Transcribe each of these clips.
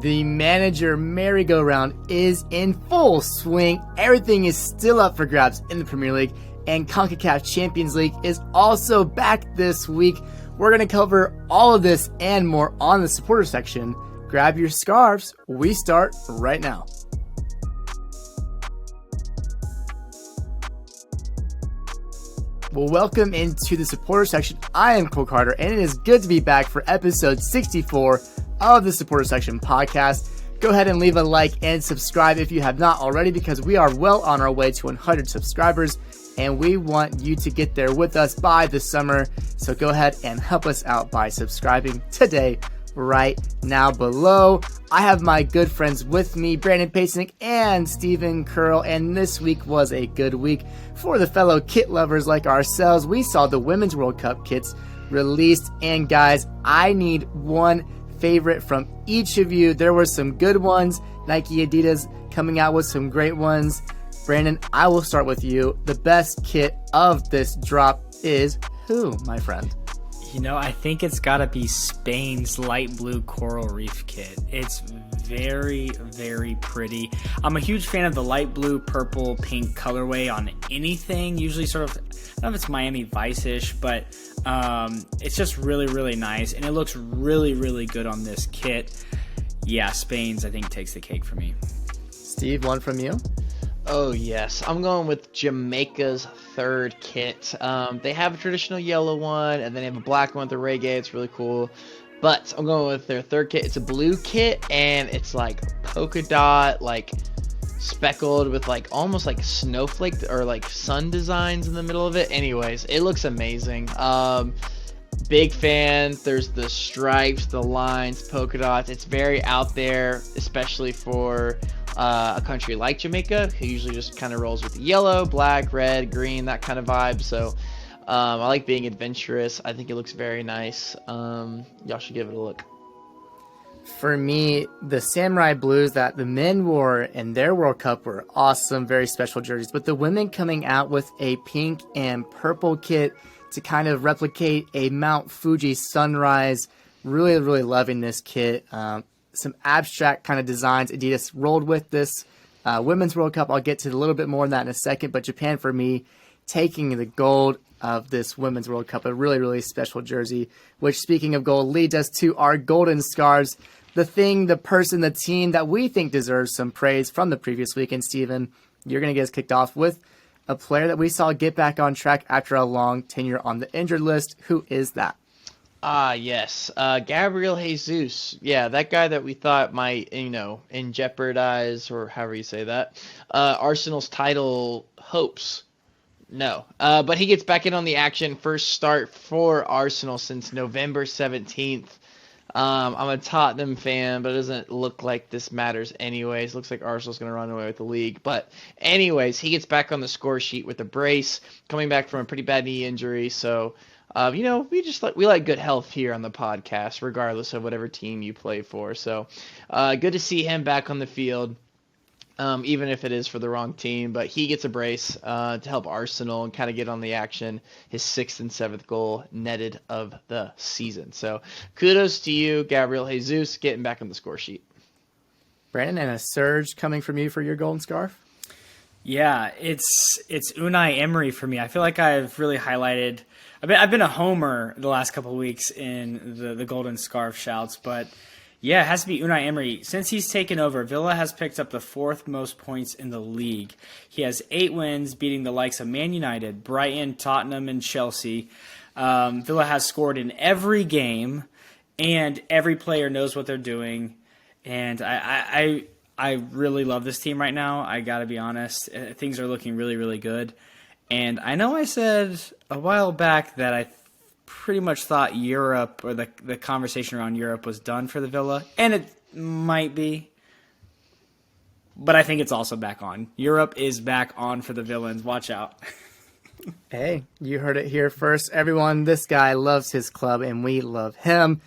The manager merry-go-round is in full swing. Everything is still up for grabs in the Premier League, and CONCACAF Champions League is also back this week. We're going to cover all of this and more on the supporter section. Grab your scarves. We start right now. Well, welcome into the supporter section. I am Cole Carter, and it is good to be back for episode 64 of the Supporter Section podcast. Go ahead and leave a like and subscribe if you have not already, because we are well on our way to 100 subscribers, and we want you to get there with us by the summer. So go ahead and help us out by subscribing today, right now below. I have my good friends with me, Brandon Pasnick and Stephen Curl, and this week was a good week for the fellow kit lovers like ourselves. We saw the Women's World Cup kits released, and guys, I need one favorite from each of you. There were some good ones. Nike, Adidas coming out with some great ones. Brandon, I will start with you. The best kit of this drop is who, my friend? You know, I think it's got to be Spain's light blue coral reef kit. It's very, very pretty. I'm a huge fan of the light blue, purple, pink colorway on anything. Usually sort of, I don't know if it's Miami Vice-ish, but it's just really, really nice. And it looks really, really good on this kit. Yeah, Spain's, I think, takes the cake for me. Steve, one from you? Oh, yes. I'm going with Jamaica's third kit. They have a traditional yellow one, and then they have a black one with the reggae. It's really cool. But I'm going with their third kit. It's a blue kit, and it's like polka dot, like speckled with like almost like snowflake or like sun designs in the middle of it. Anyways, it looks amazing. Big fan. There's the stripes, the lines, polka dots. It's very out there, especially for a country like Jamaica, who usually just kind of rolls with yellow, black, red, green, that kind of vibe. So I like being adventurous. I think it looks very nice. Y'all should give it a look. For me, the Samurai Blues that the men wore in their World Cup were awesome, very special jerseys. But the women coming out with a pink and purple kit to kind of replicate a Mount Fuji sunrise. Really, really loving this kit. Some abstract kind of designs Adidas rolled with this Women's World Cup. I'll get to a little bit more on that in a second, but Japan, for me, taking the gold of this Women's World Cup, a really, really special jersey, which, speaking of gold, leads us to our golden scarves, the thing, the person, the team that we think deserves some praise from the previous week. And Steven, you're going to get us kicked off with a player that we saw get back on track after a long tenure on the injured list. Who is that? Yes. Gabriel Jesus. Yeah, that guy that we thought might, jeopardize, or however you say that, Arsenal's title hopes. No. But he gets back in on the action. First start for Arsenal since November 17th. I'm a Tottenham fan, but it doesn't look like this matters anyways. Looks like Arsenal's going to run away with the league. But anyways, he gets back on the score sheet with a brace, coming back from a pretty bad knee injury. So we like good health here on the podcast, regardless of whatever team you play for. So, good to see him back on the field, even if it is for the wrong team. But he gets a brace to help Arsenal and kind of get on the action. His 6th and 7th goal netted of the season. So, kudos to you, Gabriel Jesus, getting back on the score sheet. Brandon, and a surge coming from you for your golden scarf? Yeah, it's Unai Emery for me. I feel like I've really highlighted. I've been a homer the last couple of weeks in the golden scarf shouts, but yeah, it has to be Unai Emery. Since he's taken over, Villa has picked up the 4th most points in the league. He has 8 wins, beating the likes of Man United, Brighton, Tottenham, and Chelsea. Villa has scored in every game, and every player knows what they're doing. And I really love this team right now. I got to be honest. Things are looking really, really good. And I know I said a while back that I pretty much thought Europe, or the conversation around Europe, was done for the Villa. And it might be. But I think it's also back on. Europe is back on for the Villains. Watch out. Hey, you heard it here first, everyone. This guy loves his club, and we love him.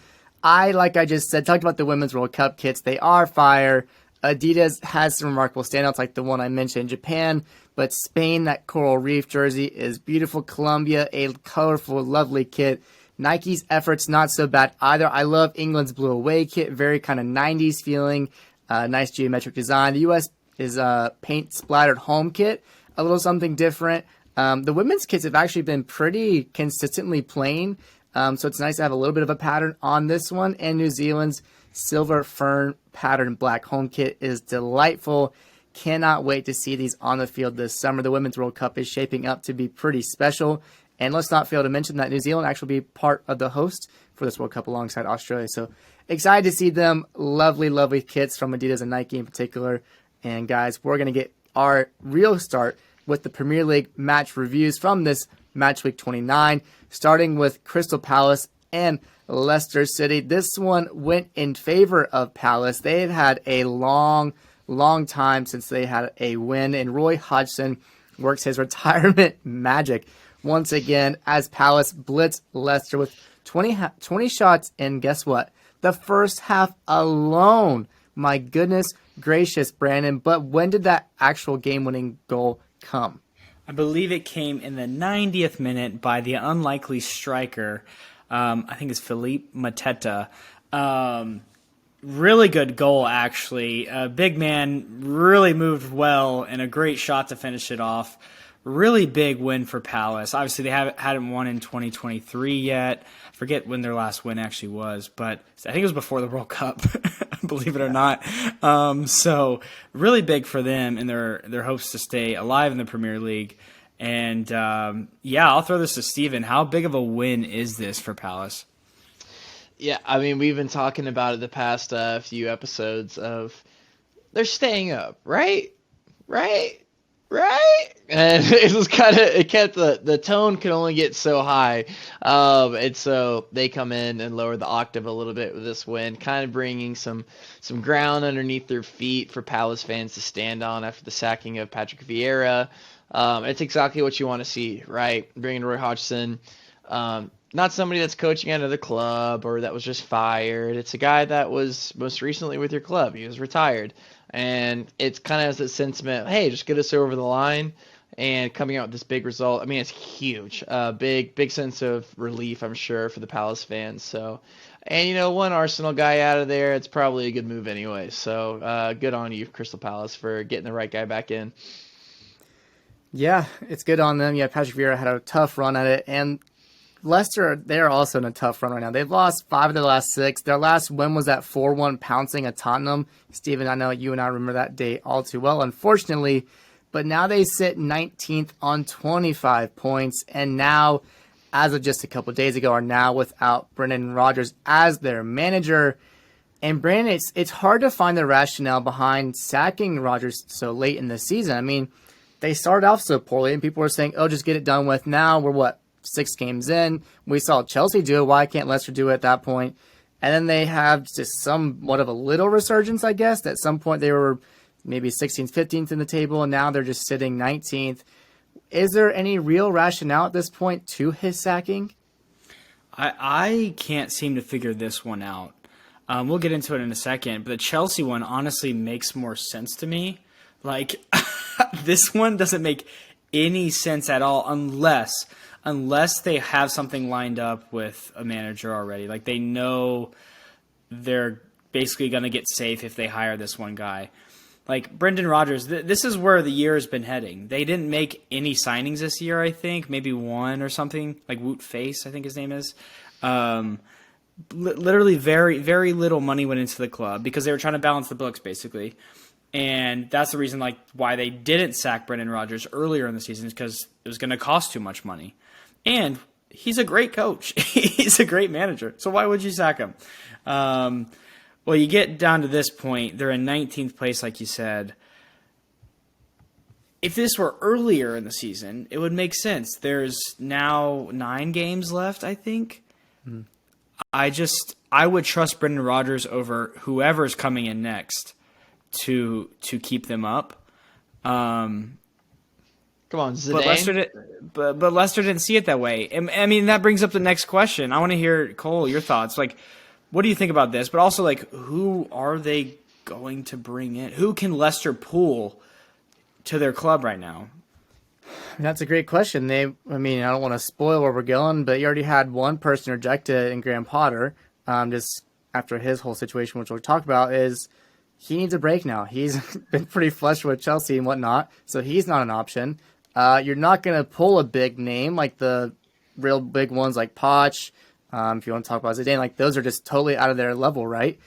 Like I just said, talked about the Women's World Cup kits. They are fire. Adidas has some remarkable standouts like the one I mentioned, Japan, but Spain, that coral reef jersey is beautiful. Colombia, a colorful, lovely kit. Nike's efforts not so bad either. I love England's blue away kit, very kind of 90s feeling, nice geometric design. The U.S. is a paint splattered home kit, a little something different. The women's kits have actually been pretty consistently plain, so it's nice to have a little bit of a pattern on this one. And New Zealand's silver fern pattern black home kit is delightful. Cannot wait to see these on the field this summer. The Women's World Cup is shaping up to be pretty special. And let's not fail to mention that New Zealand actually be part of the host for this World Cup alongside Australia. So excited to see them. Lovely, lovely kits from Adidas and Nike in particular. And guys, we're going to get our real start with the Premier League match reviews from this match week 29, starting with Crystal Palace and Leicester City. This one went in favor of Palace. They've had a long time since they had a win, and Roy Hodgson works his retirement magic once again as Palace blitz Leicester with 20 shots in, guess what? The first half alone. My goodness gracious, Brandon. But when did that actual game-winning goal come? I believe it came in the 90th minute by the unlikely striker. I think it's Philippe Mateta. Really good goal, actually. Big man really moved well and a great shot to finish it off. Really big win for Palace. Obviously, they hadn't won in 2023 yet. I forget when their last win actually was, but I think it was before the World Cup, believe it or not. So really big for them and their hopes to stay alive in the Premier League. And I'll throw this to Steven. How big of a win is this for Palace? Yeah, I mean, we've been talking about it the past few episodes of they're staying up, right? And it kept the tone could only get so high. And so they come in and lower the octave a little bit with this win, kind of bringing some ground underneath their feet for Palace fans to stand on after the sacking of Patrick Vieira. It's exactly what you want to see, right? Bringing Roy Hodgson. Not somebody that's coaching at another club or that was just fired. It's a guy that was most recently with your club. He was retired. And it's kind of has that sentiment, hey, just get us over the line. And coming out with this big result, I mean, it's huge. Big sense of relief, I'm sure, for the Palace fans. So, and one Arsenal guy out of there, it's probably a good move anyway. So good on you, Crystal Palace, for getting the right guy back in. Yeah, it's good on them. Yeah, Patrick Vieira had a tough run at it. And Leicester, they're also in a tough run right now. They've lost 5 of their last 6. Their last win was that 4-1 pouncing at Tottenham. Steven, I know you and I remember that day all too well, unfortunately. But now they sit 19th on 25 points. And now, as of just a couple of days ago, are now without Brendan Rodgers as their manager. And Brandon, it's hard to find the rationale behind sacking Rodgers so late in the season. I mean, they started off so poorly, and people were saying, oh, just get it done with. Now we're 6 games in. We saw Chelsea do it. Why can't Leicester do it at that point? And then they have just somewhat of a little resurgence, I guess. At some point they were maybe 16th, 15th in the table, and now they're just sitting 19th. Is there any real rationale at this point to his sacking? I can't seem to figure this one out. We'll get into it in a second, but the Chelsea one honestly makes more sense to me. Like, this one doesn't make any sense at all unless they have something lined up with a manager already. Like, they know they're basically going to get safe if they hire this one guy. Like, Brendan Rodgers, this is where the year has been heading. They didn't make any signings this year, I think. Maybe one or something. Like Wout Faes, I think his name is. Literally very, very little money went into the club because they were trying to balance the books, basically. And that's the reason, why they didn't sack Brendan Rodgers earlier in the season, is because it was going to cost too much money. And he's a great coach. He's a great manager. So why would you sack him? Well, you get down to this point. They're in 19th place, like you said. If this were earlier in the season, it would make sense. There's now 9 games left, I think. Mm. I would trust Brendan Rodgers over whoever's coming in next to keep them up. Come on, Zidane. But Leicester didn't see it that way. I mean, that brings up the next question. I want to hear, Cole, your thoughts. What do you think about this? But also, who are they going to bring in? Who can Leicester pull to their club right now? That's a great question. I don't want to spoil where we're going, but you already had one person rejected in Graham Potter, just after his whole situation, which we'll talk about, is he needs a break now. He's been pretty flush with Chelsea and whatnot, so he's not an option. You're not going to pull a big name like the real big ones like Poch, if you want to talk about Zidane, like those are just totally out of their level, right?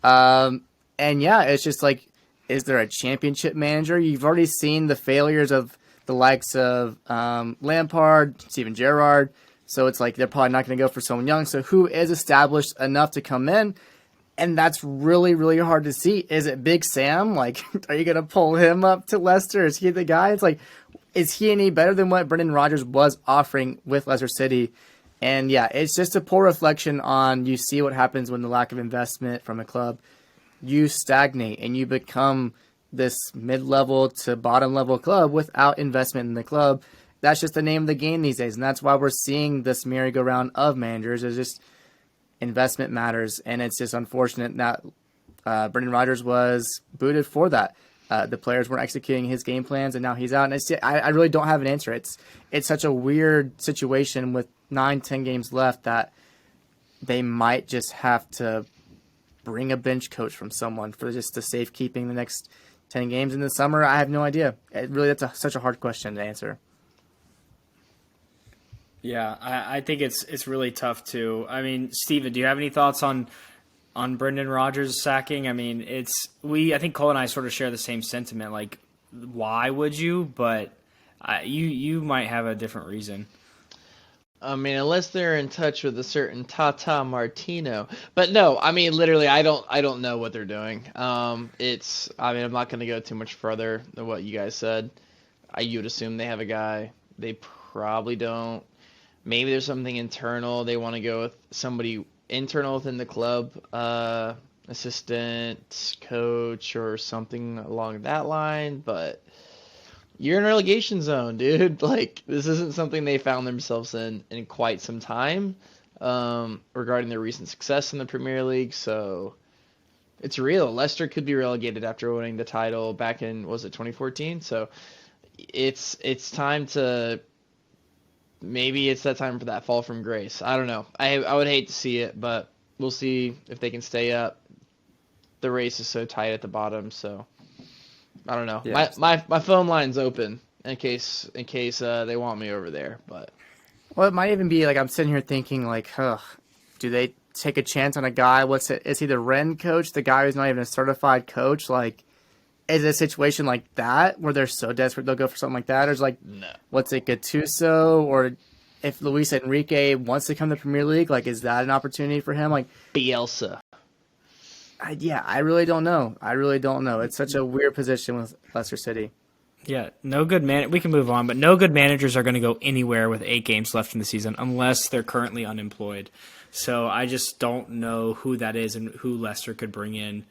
And yeah, it's just like, is there a championship manager? You've already seen the failures of the likes of Lampard, Steven Gerrard. So it's like they're probably not going to go for someone young. So who is established enough to come in? And that's really, really hard to see. Is it Big Sam? Like, are you going to pull him up to Leicester? Is he the guy? It's like, is he any better than what Brendan Rodgers was offering with Leicester City? And yeah, it's just a poor reflection on, you see what happens when the lack of investment from a club, you stagnate and you become this mid-level to bottom-level club without investment in the club. That's just the name of the game these days, and that's why we're seeing this merry-go-round of managers. It's just investment matters, and it's just unfortunate that Brendan Rodgers was booted for that. The players weren't executing his game plans, and now he's out. And I really don't have an answer. It's such a weird situation with 9-10 games left that they might just have to bring a bench coach from someone for just the safekeeping the next 10 games in the summer. I have no idea. That's such a hard question to answer. Yeah, I think it's really tough too. I mean, Steven, do you have any thoughts on Brendan Rodgers sacking? I mean, I think Cole and I sort of share the same sentiment. Like, why would you? But you might have a different reason. I mean, unless they're in touch with a certain Tata Martino. But no, I mean, literally, I don't know what they're doing. I mean, I'm not going to go too much further than what you guys said. You would assume they have a guy. They probably don't. Maybe there's something internal. They want to go with somebody internal within the club, assistant, coach, or something along that line. But you're in relegation zone, dude. Like, this isn't something they found themselves in quite some time, regarding their recent success in the Premier League. So it's real. Leicester could be relegated after winning the title back in, was it 2014? So it's time to, maybe it's that time for that fall from grace. I don't know. I would hate to see it, but we'll see if they can stay up. The race is so tight at the bottom, so I don't know. Yeah. My phone line's open in case they want me over there. But well, it might even be like, I'm sitting here thinking like, do they take a chance on a guy? Is he the Ren coach, the guy who's not even a certified coach? Like, is it a situation like that where they're so desperate they'll go for something like that? Or is like, no. What's it, Gattuso? Or if Luis Enrique wants to come to the Premier League, like, is that an opportunity for him? Like Bielsa. I really don't know. It's such a weird position with Leicester City. Yeah, no good man. We can move on, but no good managers are going to go anywhere with 8 games left in the season unless they're currently unemployed. So I just don't know who that is and who Leicester could bring in.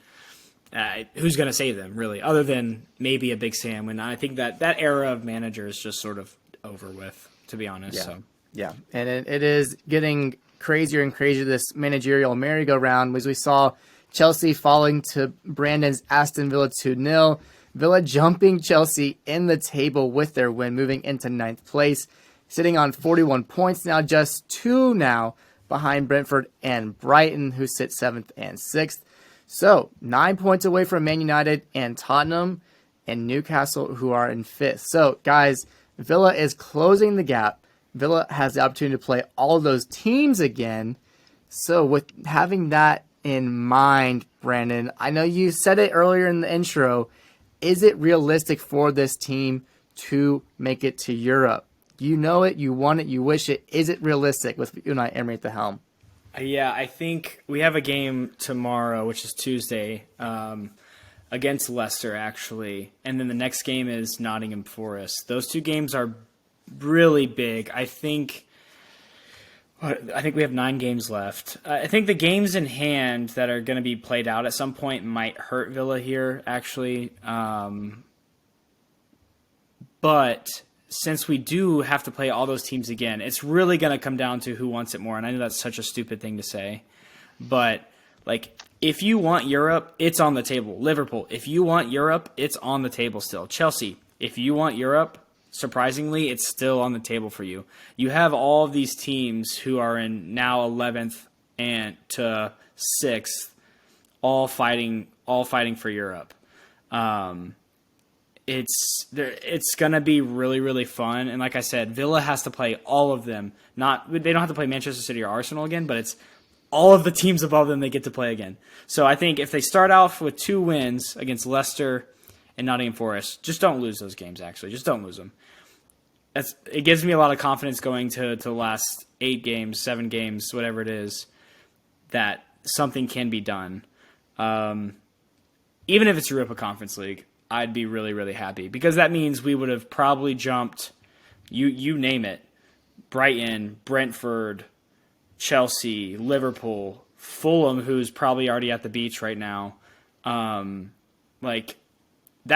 Who's going to save them, really, other than maybe a Big Sam? And I think that era of manager is just sort of over with, to be honest. Yeah, so. Yeah. And it is getting crazier and crazier, this managerial merry-go-round, as we saw Chelsea falling to Brandon's Aston Villa 2-0. Villa jumping Chelsea in the table with their win, moving into 9th place, sitting on 41 points now, just 2 now behind Brentford and Brighton, who sit 7th and 6th. So 9 points away from Man United and Tottenham and Newcastle, who are in 5th. So, guys, Villa is closing the gap. Villa has the opportunity to play all those teams again. So with having that in mind, Brandon, I know you said it earlier in the intro. Is it realistic for this team to make it to Europe? You know it, you want it, you wish it. Is it realistic with Unai Emery at the helm? Yeah, I think we have a game tomorrow, which is Tuesday, against Leicester, actually. And then the next game is Nottingham Forest. Those 2 games are really big. I think we have 9 games left. I think the games in hand that are going to be played out at some point might hurt Villa here, actually. But since we do have to play all those teams again, it's really going to come down to who wants it more. And I know that's such a stupid thing to say. But, like, if you want Europe, it's on the table. Liverpool, if you want Europe, it's on the table still. Chelsea, if you want Europe, surprisingly, it's still on the table for you. You have all of these teams who are in now 11th and to 6th, all fighting for Europe. It's gonna be really, really fun. And like I said, Villa has to play all of them. They don't have to play Manchester City or Arsenal again, but it's all of the teams above them they get to play again. So I think if they start off with 2 wins against Leicester and Nottingham Forest, just don't lose those games. Actually, just don't lose them. It gives me a lot of confidence going to the last 8 games, 7 games, whatever it is, that something can be done. Even if it's Europa Conference League, I'd be really, really happy because that means we would have probably jumped, you name it, Brighton, Brentford, Chelsea, Liverpool, Fulham, who's probably already at the beach right now. That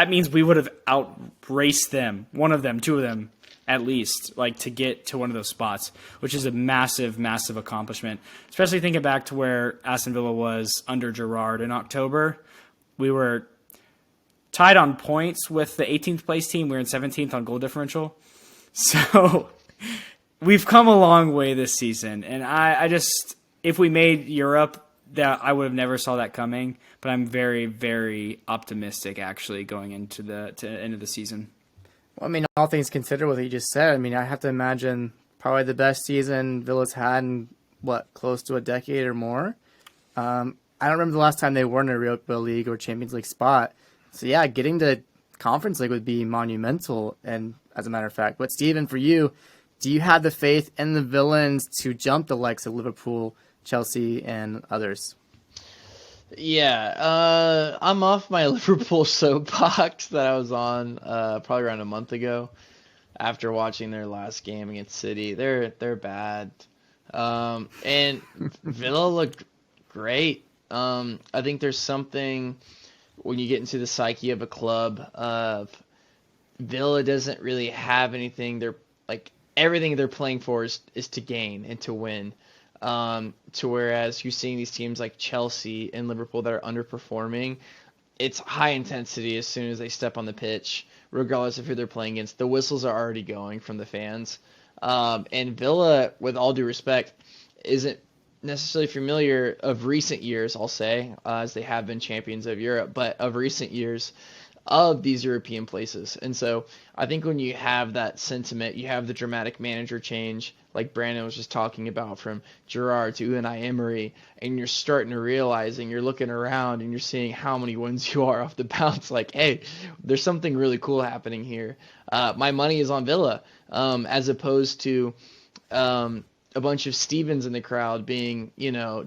means we would have outraced them, one of them, 2 of them, at least, to get to one of those spots, which is a massive, massive accomplishment. Especially thinking back to where Aston Villa was under Gerrard in October. We were tied on points with the 18th place team. We were in 17th on goal differential. So we've come a long way this season. And I just, if we made Europe, that I would have never saw that coming. But I'm very, very optimistic, actually, going into the end of the season. Well, I mean, all things considered, what you just said, I mean, I have to imagine probably the best season Villa's had in, close to a decade or more. I don't remember the last time they were in a Europa League or Champions League spot. So, yeah, getting to Conference League would be monumental, and as a matter of fact. But, Steven, for you, do you have the faith in the Villains to jump the likes of Liverpool, Chelsea, and others? Yeah, I'm off my Liverpool soapbox that I was on probably around a month ago after watching their last game against City. They're bad. And Villa looked great. I think there's something when you get into the psyche of a club of Villa doesn't really have anything. Everything they're playing for is to gain and to win. To whereas you're seeing these teams like Chelsea and Liverpool that are underperforming, it's high intensity as soon as they step on the pitch, regardless of who they're playing against. The whistles are already going from the fans. And Villa, with all due respect, isn't necessarily familiar of recent years, I'll say, as they have been champions of Europe, but of recent years of these European places. And so I think when you have that sentiment, you have the dramatic manager change, like Brandon was just talking about, from Gerrard to Unai Emery, and you're starting to realizing, you're looking around and you're seeing how many wins you are off the bounce. Like, hey, there's something really cool happening here. My money is on Villa, as opposed to a bunch of Stevens in the crowd being,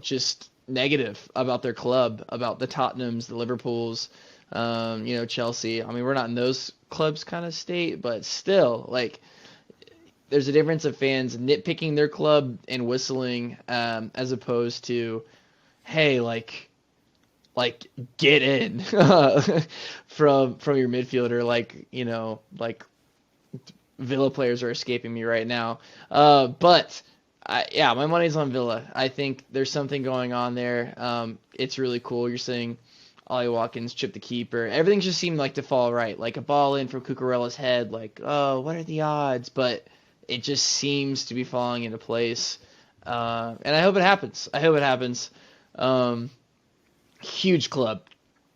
just negative about their club, about the Tottenhams, the Liverpools, Chelsea. I mean, we're not in those clubs kind of state, but still, there's a difference of fans nitpicking their club and whistling, as opposed to, hey, get in from your midfielder, Villa players are escaping me right now. But my money's on Villa. I think there's something going on there. It's really cool. You're seeing Ollie Watkins chip the keeper. Everything just seemed to fall right. Like a ball in from Cucurella's head. What are the odds? But it just seems to be falling into place. And I hope it happens. Huge club.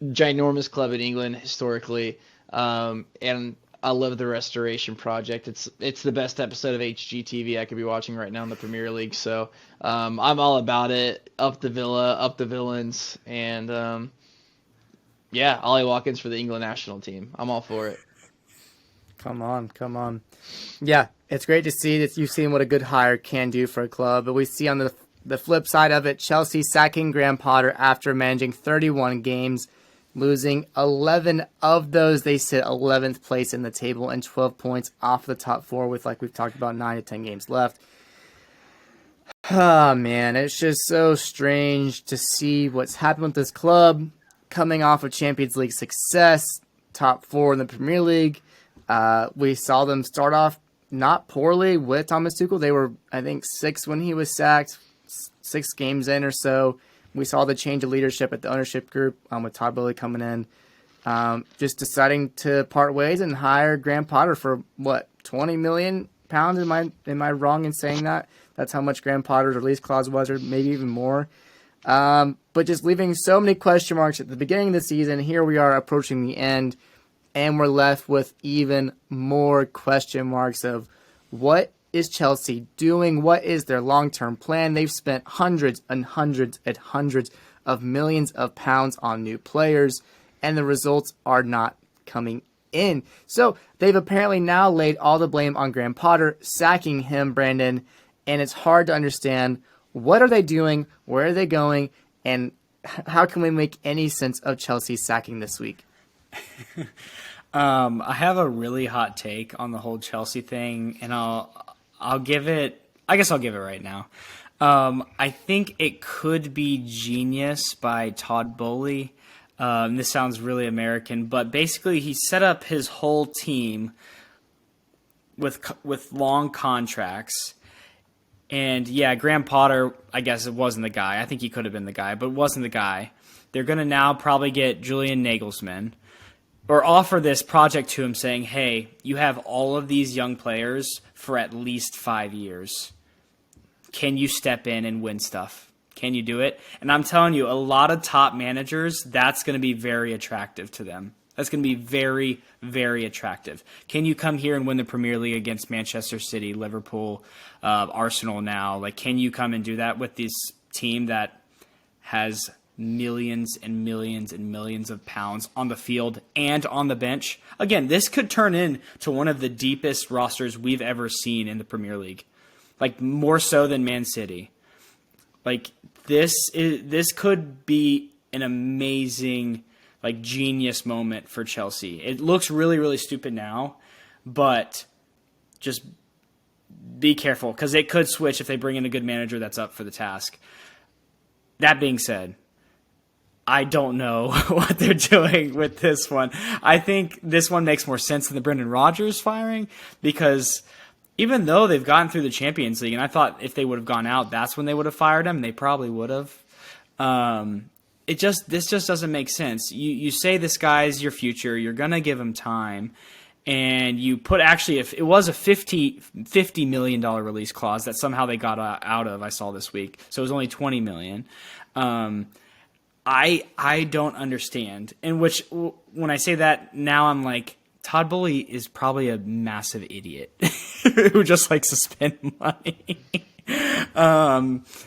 Ginormous club in England historically. And I love the restoration project. It's the best episode of HGTV I could be watching right now in the Premier League. So I'm all about it. Up the Villa, up the Villains, and Ollie Watkins for the England national team. I'm all for it. Come on. Yeah, it's great to see that you've seen what a good hire can do for a club. But we see on the flip side of it, Chelsea sacking Graham Potter after managing 31 games, losing 11 of those. They sit 11th place in the table and 12 points off the top 4 with, like we've talked about, 9 to 10 games left. Oh, man, it's just so strange to see what's happened with this club coming off of Champions League success, top 4 in the Premier League. We saw them start off not poorly with Thomas Tuchel. They were, I think, 6 when he was sacked, 6 games in or so. We saw the change of leadership at the ownership group with Todd Boehly coming in. just deciding to part ways and hire Graham Potter for what, £20 million? Am I wrong in saying that? That's how much Graham Potter's release clause was, or maybe even more. But just leaving so many question marks at the beginning of the season. Here we are approaching the end, and we're left with even more question marks of what is Chelsea doing? What is their long-term plan? They've spent hundreds and hundreds and hundreds of millions of pounds on new players, and the results are not coming in. So they've apparently now laid all the blame on Graham Potter, sacking him, Brandon, and it's hard to understand what are they doing, where are they going, and how can we make any sense of Chelsea sacking this week? I have a really hot take on the whole Chelsea thing, and I'll give it. I guess I'll give it right now. I think it could be Genius by Todd Bowley. This sounds really American, but basically he set up his whole team with long contracts. And yeah, Graham Potter, I guess it wasn't the guy. I think he could have been the guy, but wasn't the guy. They're going to now probably get Julian Nagelsmann or offer this project to him saying, hey, you have all of these young players for at least 5 years. Can you step in and win stuff? Can you do it? And I'm telling you, a lot of top managers, that's going to be very attractive to them. That's going to be very, very attractive. Can you come here and win the Premier League against Manchester City, Liverpool, Arsenal now? Like, can you come and do that with this team that has millions and millions and millions of pounds on the field and on the bench? Again, this could turn into one of the deepest rosters we've ever seen in the Premier League. Like, more so than Man City. Like, this could be an amazing, like, genius moment for Chelsea. It looks really, really stupid now, but just be careful because it could switch if they bring in a good manager that's up for the task. That being said, I don't know what they're doing with this one. I think this one makes more sense than the Brendan Rodgers firing because even though they've gotten through the Champions League, and I thought if they would have gone out, that's when they would have fired him. They probably would have. This just doesn't make sense. You say this guy's your future, you're gonna give him time, and you put if it was a $50 million release clause that somehow they got out of. I saw this week, so it was only $20 million. I don't understand. In which when I say that now, I'm like, Todd Bowley is probably a massive idiot who just likes to spend money.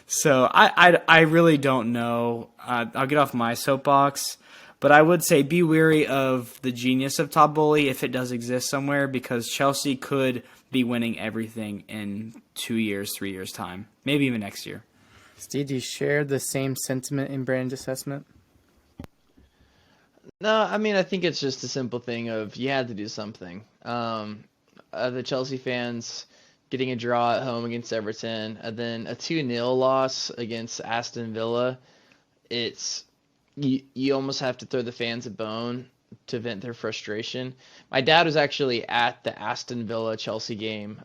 So I really don't know. I'll get off my soapbox, but I would say be wary of the genius of Todd Bowley if it does exist somewhere, because Chelsea could be winning everything in 2 years, 3 years time, maybe even next year. Steve, do you share the same sentiment in Brand's assessment? No, I mean, I think it's just a simple thing of you had to do something. The Chelsea fans getting a draw at home against Everton, and then a 2-0 loss against Aston Villa. It's you almost have to throw the fans a bone to vent their frustration. My dad was actually at the Aston Villa Chelsea game,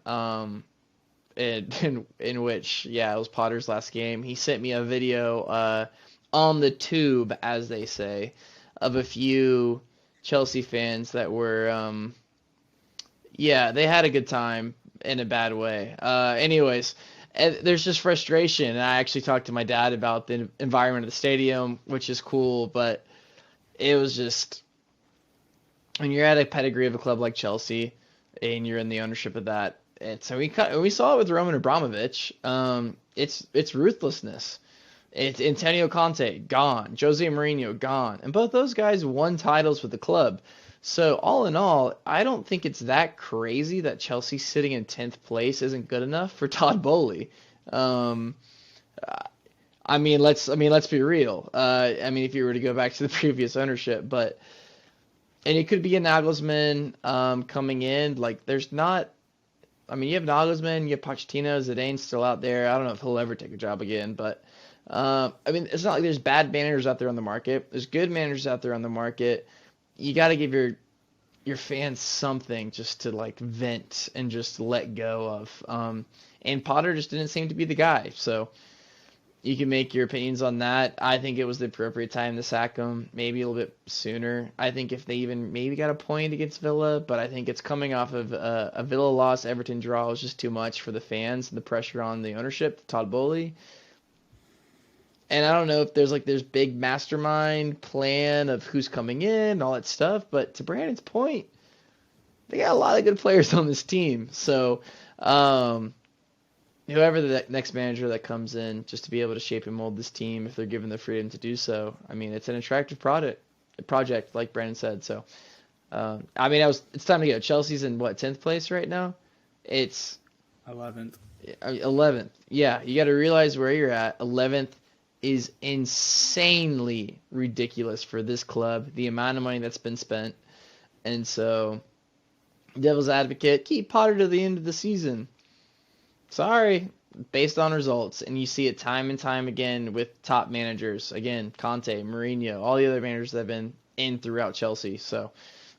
in which, it was Potter's last game. He sent me a video on the tube, as they say, of a few Chelsea fans that were, they had a good time in a bad way. Anyways, there's just frustration. And I actually talked to my dad about the environment of the stadium, which is cool, but it was just, when you're at a pedigree of a club like Chelsea and you're in the ownership of that, and so we saw it with Roman Abramovich. It's ruthlessness. It's Antonio Conte, gone. Jose Mourinho, gone. And both those guys won titles with the club. So all in all, I don't think it's that crazy that Chelsea sitting in 10th place isn't good enough for Todd Bowley. I mean, let's be real. If you were to go back to the previous ownership, and it could be a Nagelsmann coming in. Like, there's not. You have Nagelsmann, you have Pochettino, Zidane's still out there. I don't know if he'll ever take a job again, but it's not like there's bad managers out there on the market. There's good managers out there on the market. You got to give your fans something just to like vent and just let go of. And Potter just didn't seem to be the guy. So You can make your opinions on that. I think it was the appropriate time to sack him, maybe a little bit sooner. I think if they even maybe got a point against Villa, but I think it's coming off of a Villa loss, Everton draw was just too much for the fans and the pressure on the ownership, Todd Bowley. And I don't know if there's big mastermind plan of who's coming in and all that stuff, but to Brandon's point, they got a lot of good players on this team. So, whoever the next manager that comes in, just to be able to shape and mold this team if they're given the freedom to do so. I mean, it's an attractive project, like Brandon said. So, it's time to go. Chelsea's in 10th place right now? It's 11th. 11th. Yeah, you got to realize where you're at. 11th is insanely ridiculous for this club, the amount of money that's been spent. And so, devil's advocate, keep Potter to the end of the season. Sorry, based on results. And you see it time and time again with top managers. Again, Conte, Mourinho, all the other managers that have been in throughout Chelsea. So,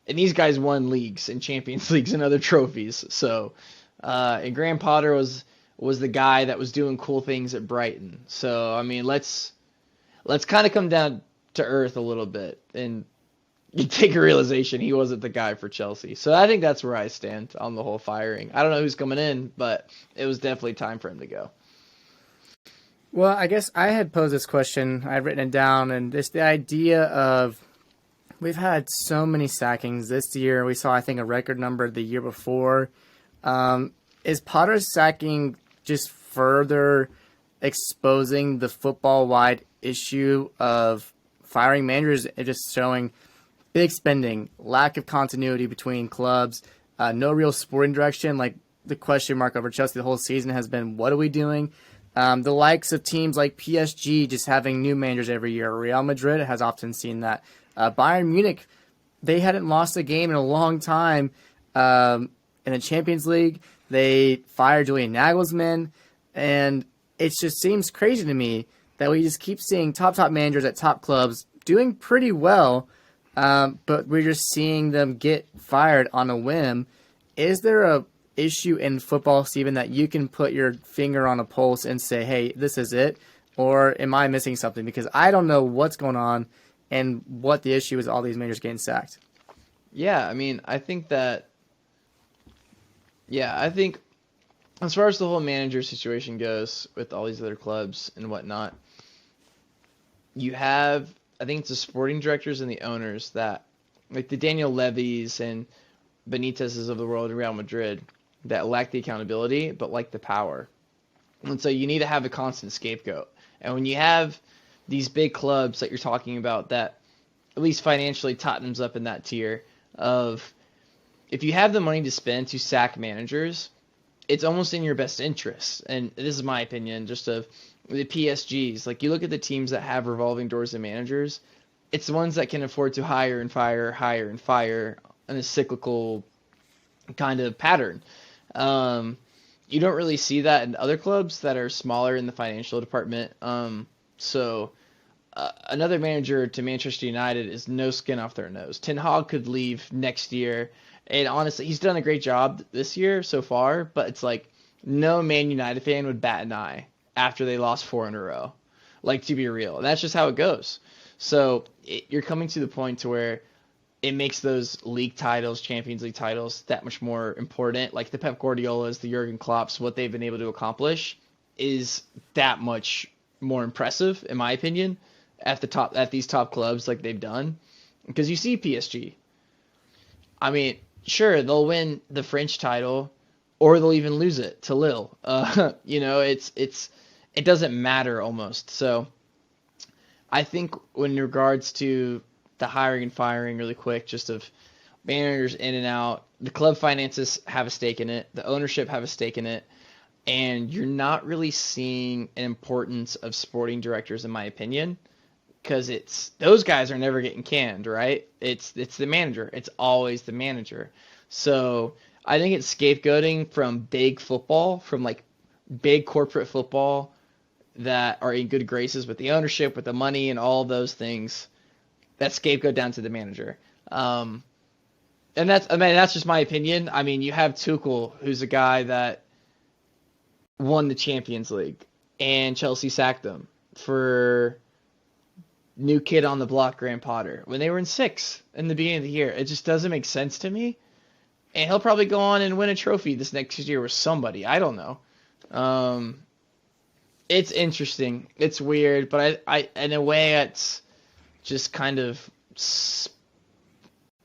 and these guys won leagues and Champions Leagues and other trophies. So, and Graham Potter was the guy that was doing cool things at Brighton. So, I mean, let's kind of come down to earth a little bit and you take a realization he wasn't the guy for Chelsea. So I think that's where I stand on the whole firing. I don't know who's coming in, but it was definitely time for him to go. Well, I guess I had posed this question. I'd written it down, and it's the idea of we've had so many sackings this year. We saw, I think, a record number the year before. Is Potter's sacking just further exposing the football-wide issue of firing managers and just showing big spending, lack of continuity between clubs, no real sporting direction? Like the question mark over Chelsea the whole season has been, what are we doing? The likes of teams like PSG just having new managers every year. Real Madrid has often seen that. Bayern Munich, they hadn't lost a game in a long time in the Champions League. They fired Julian Nagelsmann, and it just seems crazy to me that we just keep seeing top managers at top clubs doing pretty well, but we're just seeing them get fired on a whim. Is there a issue in football, Steven, that you can put your finger on a pulse and say, hey, this is it? Or am I missing something? Because I don't know what's going on and what the issue is all these managers getting sacked. Yeah, I mean, I think as far as the whole manager situation goes with all these other clubs and whatnot, you have, I think it's the sporting directors and the owners that, like the Daniel Levy's and Benitez's of the world in Real Madrid, that lack the accountability but like the power. And so you need to have a constant scapegoat. And when you have these big clubs that you're talking about that, at least financially, Tottenham's up in that tier of, if you have the money to spend to sack managers, it's almost in your best interest. And this is my opinion, just of the PSGs. Like, you look at the teams that have revolving doors of managers, it's the ones that can afford to hire and fire in a cyclical kind of pattern. You don't really see that in other clubs that are smaller in the financial department. Another manager to Manchester United is no skin off their nose. Ten Hag could leave next year, and honestly, he's done a great job this year so far, but it's like no Man United fan would bat an eye after they lost 4 in a row. Like, to be real. And that's just how it goes. So you're coming to the point to where it makes those league titles, Champions League titles, that much more important. Like the Pep Guardiolas, the Jurgen Klopps, what they've been able to accomplish is that much more impressive, in my opinion, at these top clubs like they've done. Because you see PSG. I mean, sure, they'll win the French title, or they'll even lose it to Lille. It doesn't matter almost. So I think in regards to the hiring and firing really quick, just of managers in and out, the club finances have a stake in it. The ownership have a stake in it. And you're not really seeing an importance of sporting directors, in my opinion, because those guys are never getting canned, right? It's the manager. It's always the manager. So I think it's scapegoating from big football, from like big corporate football that are in good graces with the ownership, with the money and all those things. That scapegoat down to the manager. And that's just my opinion. I mean, you have Tuchel, who's a guy that won the Champions League, and Chelsea sacked him. for new kid on the block Graham Potter when they were in 6th in the beginning of the year. It just doesn't make sense to me. And he'll probably go on and win a trophy this next year with somebody. I don't know. It's interesting. It's weird, but I in a way it's just kind of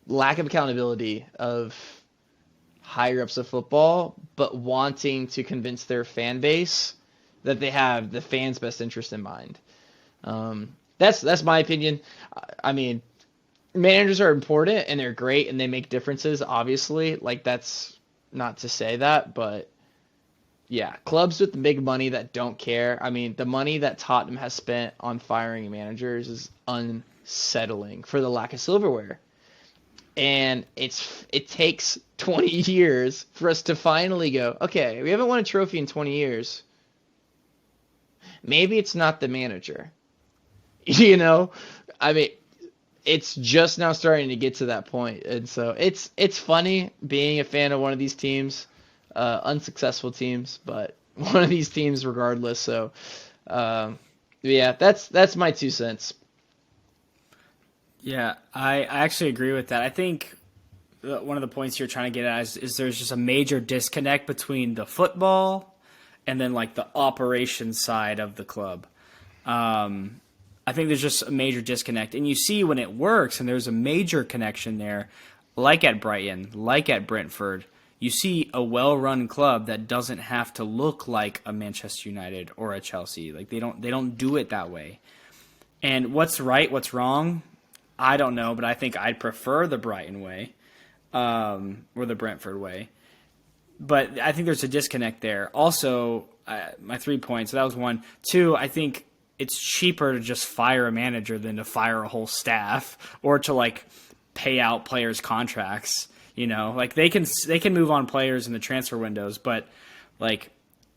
lack of accountability of higher ups of football, but wanting to convince their fan base that they have the fans' best interest in mind. That's my opinion. I mean, managers are important and they're great and they make differences, obviously. Like, that's not to say that, but yeah, clubs with the big money that don't care. I mean, the money that Tottenham has spent on firing managers is unsettling for the lack of silverware. And it takes 20 years for us to finally go, okay, we haven't won a trophy in 20 years. Maybe it's not the manager. You know? I mean, it's just now starting to get to that point. And so it's funny being a fan of one of these teams, unsuccessful teams, but one of these teams regardless. So, yeah, that's my 2 cents. Yeah, I actually agree with that. I think one of the points you're trying to get at is there's just a major disconnect between the football and then like the operation side of the club. I think there's just a major disconnect. And you see when it works and there's a major connection there, like at Brighton, like at Brentford, you see a well-run club that doesn't have to look like a Manchester United or a Chelsea. Like they don't do it that way. And what's right, what's wrong? I don't know, but I think I'd prefer the Brighton way or the Brentford way. But I think there's a disconnect there. Also, my 3 points, so that was 1. 2, I think it's cheaper to just fire a manager than to fire a whole staff or to like pay out players' contracts. You know, like they can move on players in the transfer windows, but like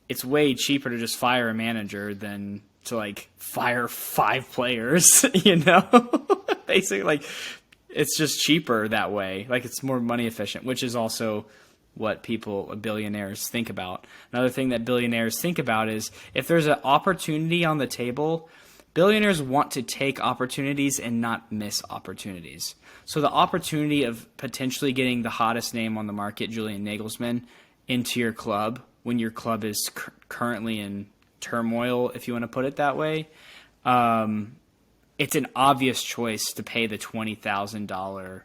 it's way cheaper to just fire a manager than to like fire 5 players, you know? Basically, like it's just cheaper that way. Like it's more money efficient, which is also what billionaires think about. Another thing that billionaires think about is if there's an opportunity on the table, billionaires want to take opportunities and not miss opportunities. So the opportunity of potentially getting the hottest name on the market, Julian Nagelsmann, into your club when your club is currently in turmoil, if you want to put it that way, it's an obvious choice to pay the $20,000,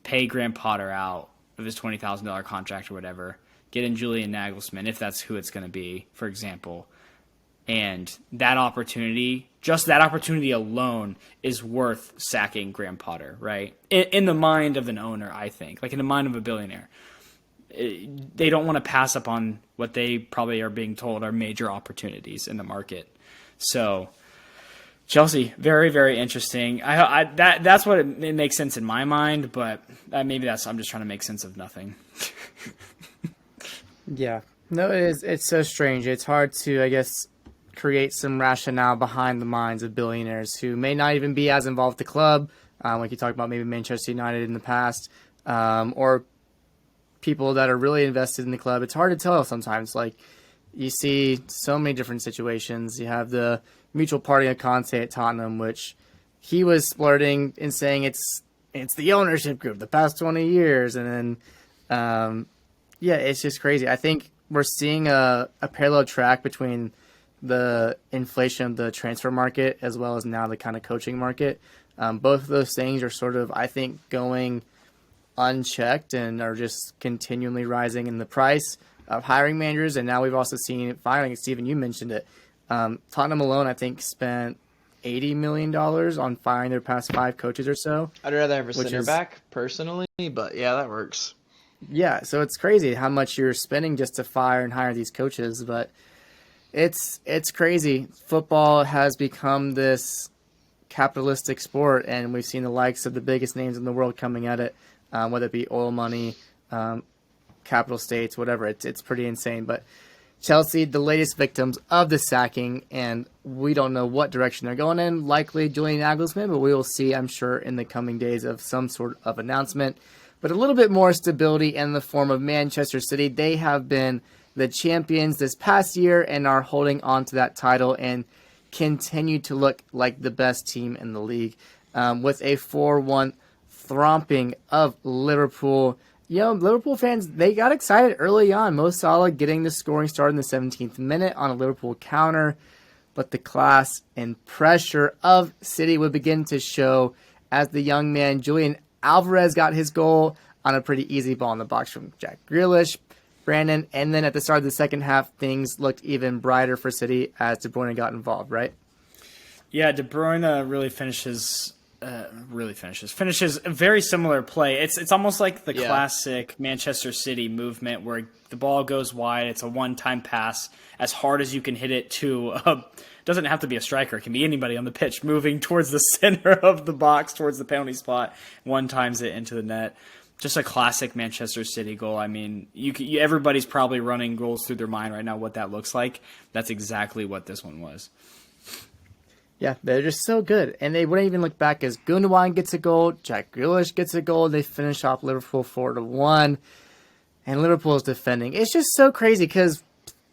pay Graham Potter out of his $20,000 contract or whatever, get in Julian Nagelsmann, if that's who it's going to be, for example. And that opportunity, just that opportunity alone, is worth sacking Graham Potter, right? In the mind of an owner, I think. Like in the mind of a billionaire. They don't want to pass up on what they probably are being told are major opportunities in the market. So Chelsea, very, very interesting. That's what it makes sense in my mind, but maybe I'm just trying to make sense of nothing. Yeah. No, it's so strange. It's hard to, I guess, create some rationale behind the minds of billionaires who may not even be as involved with the club, like you talked about maybe Manchester United in the past, or people that are really invested in the club. It's hard to tell sometimes. Like, you see so many different situations. You have the mutual parting of Conte at Tottenham, which he was splurting and saying it's the ownership group the past 20 years. And then, yeah, it's just crazy. I think we're seeing a parallel track between the inflation of the transfer market as well as now the kind of coaching market. Both of those things are sort of, I think, going unchecked and are just continually rising in the price of hiring managers. And now we've also seen firing. Stephen, you mentioned it. Tottenham alone, I think, spent $80 million on firing their past 5 coaches or so. I'd rather have a center back, personally, but yeah, that works. Yeah, so it's crazy how much you're spending just to fire and hire these coaches, but it's crazy. Football has become this capitalistic sport, and we've seen the likes of the biggest names in the world coming at it, whether it be oil money, capital states, whatever. It's pretty insane. But Chelsea, the latest victims of the sacking, and we don't know what direction they're going in. Likely Julian Nagelsmann, but we will see, I'm sure, in the coming days of some sort of announcement. But a little bit more stability in the form of Manchester City. They have been the champions this past year and are holding on to that title. And continue to look like the best team in the league with a 4-1 thromping of Liverpool. Liverpool fans, they got excited early on. Mo Salah getting the scoring start in the 17th minute on a Liverpool counter. But the class and pressure of City would begin to show as the young man Julian Alvarez got his goal on a pretty easy ball in the box from Jack Grealish, Brandon. And then at the start of the second half, things looked even brighter for City as De Bruyne got involved, right? Yeah, De Bruyne really finishes a very similar play. It's almost like the classic Manchester City movement where the ball goes wide. It's a one-time pass as hard as you can hit it to doesn't have to be a striker. It can be anybody on the pitch moving towards the center of the box, towards the penalty spot. One times it into the net. Just a classic Manchester City goal. I mean, everybody's probably running goals through their mind right now, what that looks like. That's exactly what this one was. Yeah, they're just so good. And they wouldn't even look back as Gundogan gets a goal, Jack Grealish gets a goal. They finish off Liverpool 4-1. And Liverpool is defending. It's just so crazy because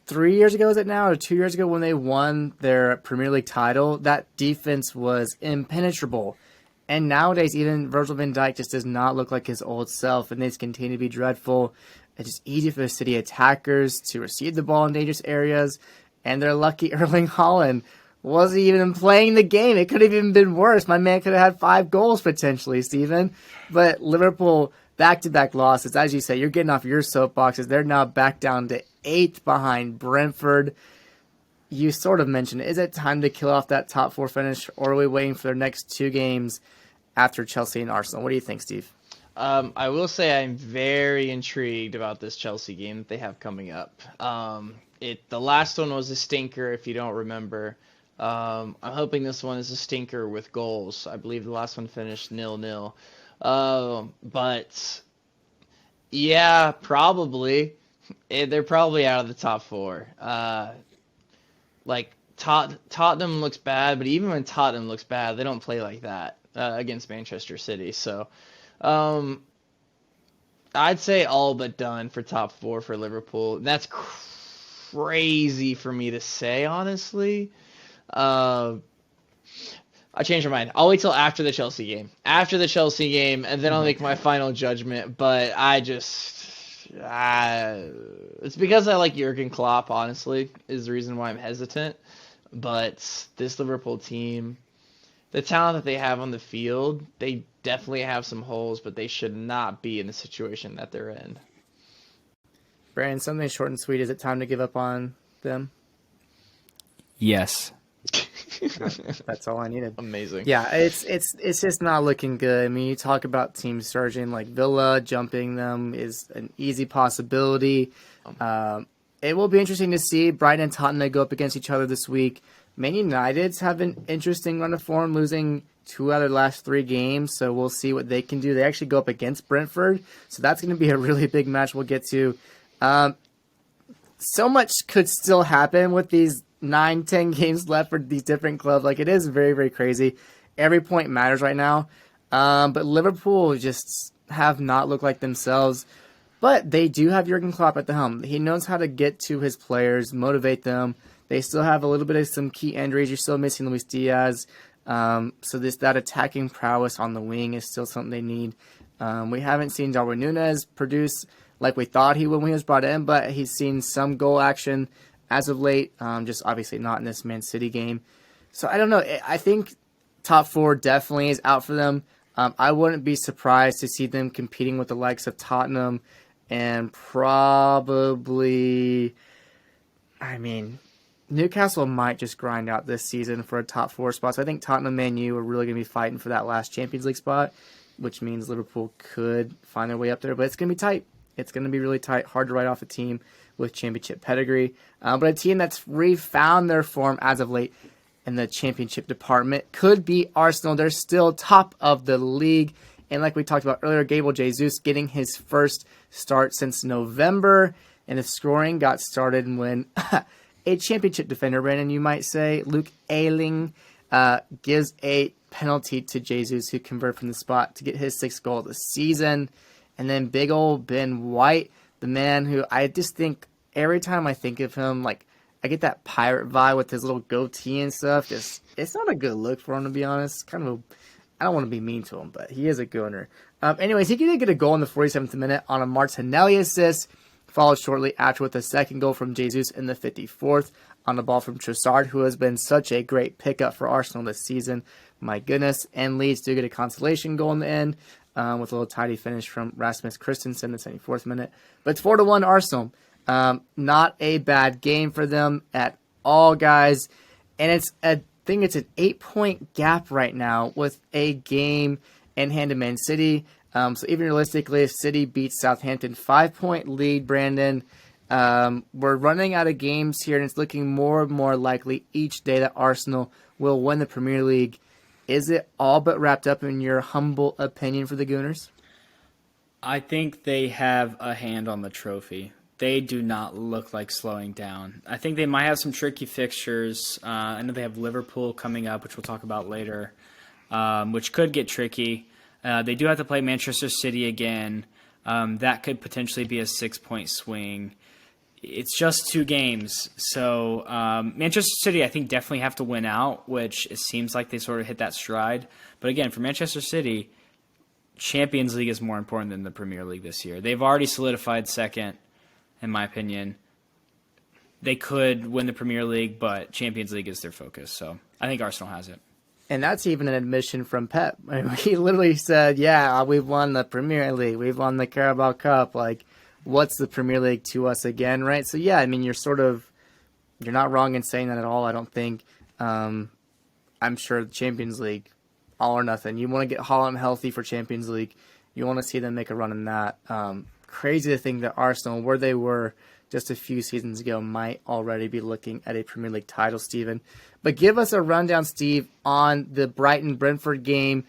3 years ago, is it now, or 2 years ago when they won their Premier League title, that defense was impenetrable. And nowadays, even Virgil van Dijk just does not look like his old self, and they just continue to be dreadful. It's just easy for the City attackers to receive the ball in dangerous areas, and they're lucky Erling Haaland wasn't even playing the game. It could have even been worse. My man could have had 5 goals potentially, Steven. But Liverpool, back-to-back losses. As you say, you're getting off your soapboxes. They're now back down to 8th behind Brentford. You sort of mentioned, is it time to kill off that top 4 finish, or are we waiting for their next 2 games after Chelsea and Arsenal? What do you think, Steve? I will say I'm very intrigued about this Chelsea game that they have coming up. The last one was a stinker, if you don't remember. I'm hoping this one is a stinker with goals. I believe the last one finished 0-0. But yeah, probably. They're probably out of the top 4. Tottenham looks bad, but even when Tottenham looks bad, they don't play like that against Manchester City. So I'd say all but done for top 4 for Liverpool. That's crazy for me to say, honestly. I changed my mind. I'll wait till after the Chelsea game. After the Chelsea game, and then I'll make my final judgment. But it's because I like Jurgen Klopp, honestly, is the reason why I'm hesitant. But this Liverpool team, the talent that they have on the field, they definitely have some holes, but they should not be in the situation that they're in. Brandon, something short and sweet. Is it time to give up on them? Yes. That's all I needed. Amazing. Yeah, it's just not looking good. I mean, you talk about teams surging, like Villa jumping them is an easy possibility. It will be interesting to see Brighton and Tottenham go up against each other this week. Man United's have an interesting run of form, losing 2 out of their last 3 games, so we'll see what they can do. They actually go up against Brentford, so that's going to be a really big match we'll get to. So much could still happen with these 9-10 games left for these different clubs. Like, it is very, very crazy. Every point matters right now. But Liverpool just have not looked like themselves. But they do have Jurgen Klopp at the helm. He knows how to get to his players, motivate them. They still have a little bit of some key injuries. You're still missing Luis Diaz. So that attacking prowess on the wing is still something they need. We haven't seen Darwin Núñez produce like we thought he would when he was brought in, but he's seen some goal action as of late, just obviously not in this Man City game. So I don't know. I think top 4 definitely is out for them. I wouldn't be surprised to see them competing with the likes of Tottenham and probably, Newcastle might just grind out this season for a top 4 spot. So I think Tottenham, Man U are really going to be fighting for that last Champions League spot, which means Liverpool could find their way up there. But it's going to be tight. It's going to be really tight. Hard to write off a team with championship pedigree. But a team that's refound their form as of late in the championship department could be Arsenal. They're still top of the league. And like we talked about earlier, Gabriel Jesus getting his first start since November. And the scoring got started when a championship defender, Brandon, you might say, Luke Ayling, gives a penalty to Jesus, who converted from the spot to get his 6th goal of the season. And then big old Ben White, the man who I just think every time I think of him, like I get that pirate vibe with his little goatee and stuff. Just it's not a good look for him, to be honest. I don't want to be mean to him, but he is a gooner. Anyways, he did get a goal in the 47th minute on a Martinelli assist, followed shortly after with a second goal from Jesus in the 54th on a ball from Trossard, who has been such a great pickup for Arsenal this season. My goodness. And Leeds do get a consolation goal in the end with a little tidy finish from Rasmus Christensen in the 74th minute. But it's 4-1 Arsenal. Not a bad game for them at all, guys. And I think it's an 8-point gap right now with a game in hand to Man City. So even realistically, if City beats Southampton, 5-point lead, Brandon. We're running out of games here, and it's looking more and more likely each day that Arsenal will win the Premier League. Is it all but wrapped up in your humble opinion for the Gooners? I think they have a hand on the trophy. They do not look like slowing down. I think they might have some tricky fixtures. I know they have Liverpool coming up, which we'll talk about later, which could get tricky. They do have to play Manchester City again. That could potentially be a 6-point swing. It's just 2 games. So Manchester City, I think, definitely have to win out, which it seems like they sort of hit that stride. But again, for Manchester City, Champions League is more important than the Premier League this year. They've already solidified second, in my opinion. They could win the Premier League, but Champions League is their focus. So I think Arsenal has it. And that's even an admission from Pep. I mean, he literally said, yeah, we've won the Premier League. We've won the Carabao Cup. Like, what's the Premier League to us again, right? So, yeah, I mean, you're not wrong in saying that at all, I don't think. I'm sure the Champions League, all or nothing. You want to get Haaland healthy for Champions League. You want to see them make a run in that. Crazy to think that Arsenal, where they were just a few seasons ago, might already be looking at a Premier League title, Steven. But give us a rundown, Steve, on the Brighton-Brentford game.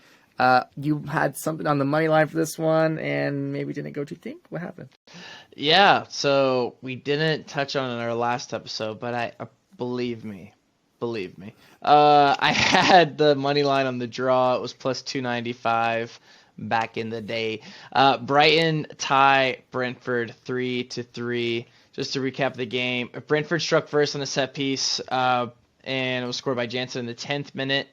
You had something on the money line for this one, and maybe didn't go to think. What happened? Yeah, so we didn't touch on it in our last episode, but I believe me. I had the money line on the draw. It was plus 295 back in the day. Brighton tie Brentford 3-3. Just to recap the game, Brentford struck first on a set piece, and it was scored by Jansen in the 10th minute.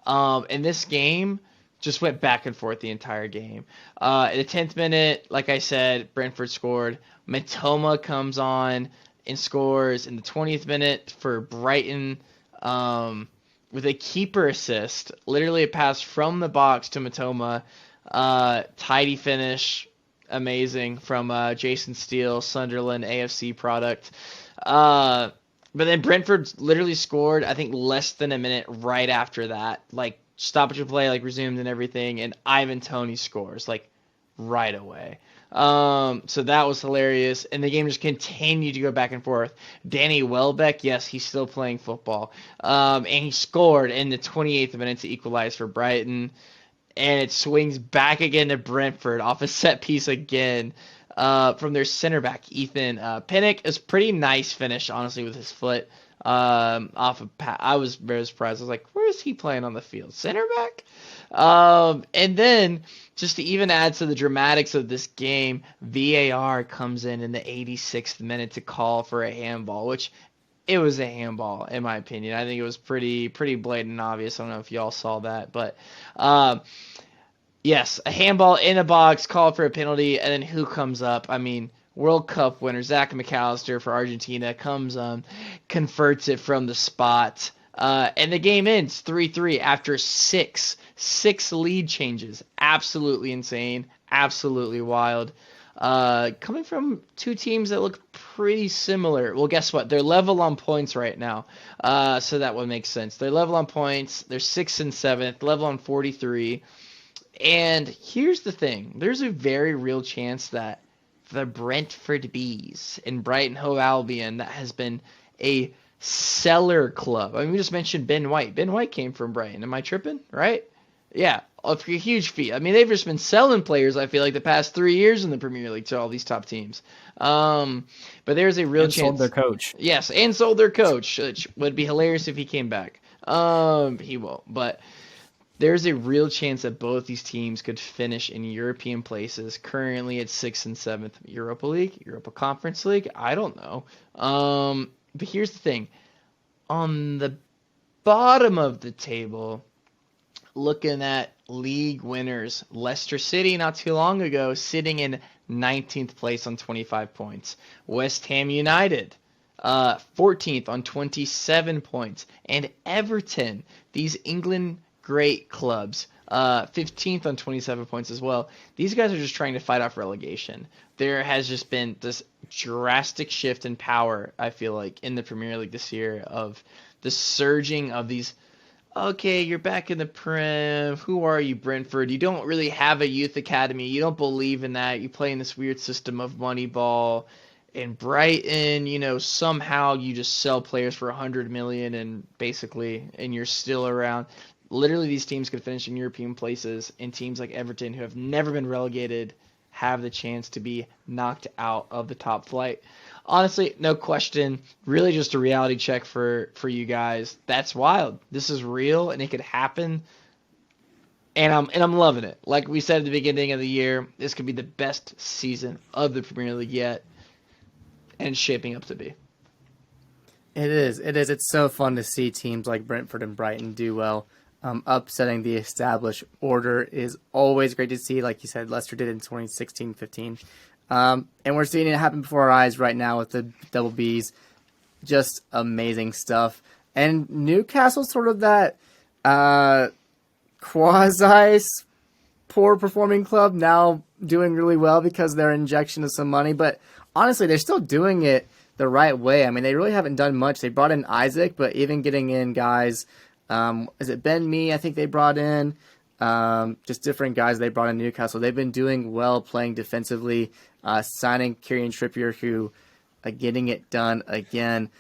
And this game just went back and forth the entire game. In the 10th minute, like I said, Brentford scored. Matoma comes on and scores in the 20th minute for Brighton with a keeper assist. Literally a pass from the box to Matoma. Tidy finish. Amazing from Jason Steele, Sunderland AFC product. But then Brentford literally scored, I think, less than a minute right after that. Like, stoppage of play, like, resumed and everything. And Ivan Toney scores, like, right away. So that was hilarious. And the game just continued to go back and forth. Danny Welbeck, yes, he's still playing football. And he scored in the 28th minute to equalize for Brighton. And it swings back again to Brentford off a set piece again from their center back, Ethan Pinnock. Is pretty nice finish, honestly, with his foot off of I was very surprised. I was like, where is he playing on the field? Center back? And then, just to even add to the dramatics of this game, VAR comes in the 86th minute to call for a handball, which it was a handball, in my opinion. I think it was pretty blatant and obvious. I don't know if y'all saw that, but yes, a handball in a box, call for a penalty, and then who comes up? I mean, World Cup winner Zach McAllister for Argentina comes converts it from the spot, and the game ends 3-3 after six lead changes. Absolutely insane, absolutely wild. Coming from two teams that look pretty similar. Well, guess what? They're level on points right now. So that would make sense. They're level on points. They're 6th and 7th, level on 43. And here's the thing. There's a very real chance that the Brentford Bees in Brighton Hove Albion, that has been a seller club. I mean, we just mentioned Ben White. Ben White came from Brighton. Am I tripping? Right? Yeah, a huge feat. I mean, they've just been selling players, I feel like, the past 3 years in the Premier League to all these top teams. But there's a real chance. Sold their coach. Yes, and sold their coach, which would be hilarious if he came back. He won't. But there's a real chance that both these teams could finish in European places, currently at 6th and 7th. Europa League, Europa Conference League, I don't know. But here's the thing. On the bottom of the table, looking at league winners, Leicester City not too long ago sitting in 19th place on 25 points. West Ham United, 14th on 27 points. And Everton, these England great clubs, 15th on 27 points as well. These guys are just trying to fight off relegation. There has just been this drastic shift in power, I feel like, in the Premier League this year of the surging of these. Okay, you're back in the Prem. Who are you, Brentford? You don't really have a youth academy. You don't believe in that. You play in this weird system of Moneyball. In Brighton, somehow you just sell players for 100 million and you're still around. Literally, these teams could finish in European places, and teams like Everton, who have never been relegated, have the chance to be knocked out of the top flight. Honestly, no question. Really just a reality check for you guys. That's wild. This is real, and it could happen. And I'm loving it. Like we said at the beginning of the year, this could be the best season of the Premier League yet, and it's shaping up to be. It is. It's so fun to see teams like Brentford and Brighton do well. Upsetting the established order is always great to see, like you said, Leicester did in 2016-15. And we're seeing it happen before our eyes right now with the double Bs. Just amazing stuff. And Newcastle's sort of that quasi poor performing club now doing really well because of their injection of some money. But honestly, they're still doing it the right way. I mean, they really haven't done much. They brought in Isaac, but even getting in guys, is it Ben Mee? I think they brought in just different guys they brought in Newcastle. They've been doing well playing defensively, signing Kieran Trippier, who getting it done again.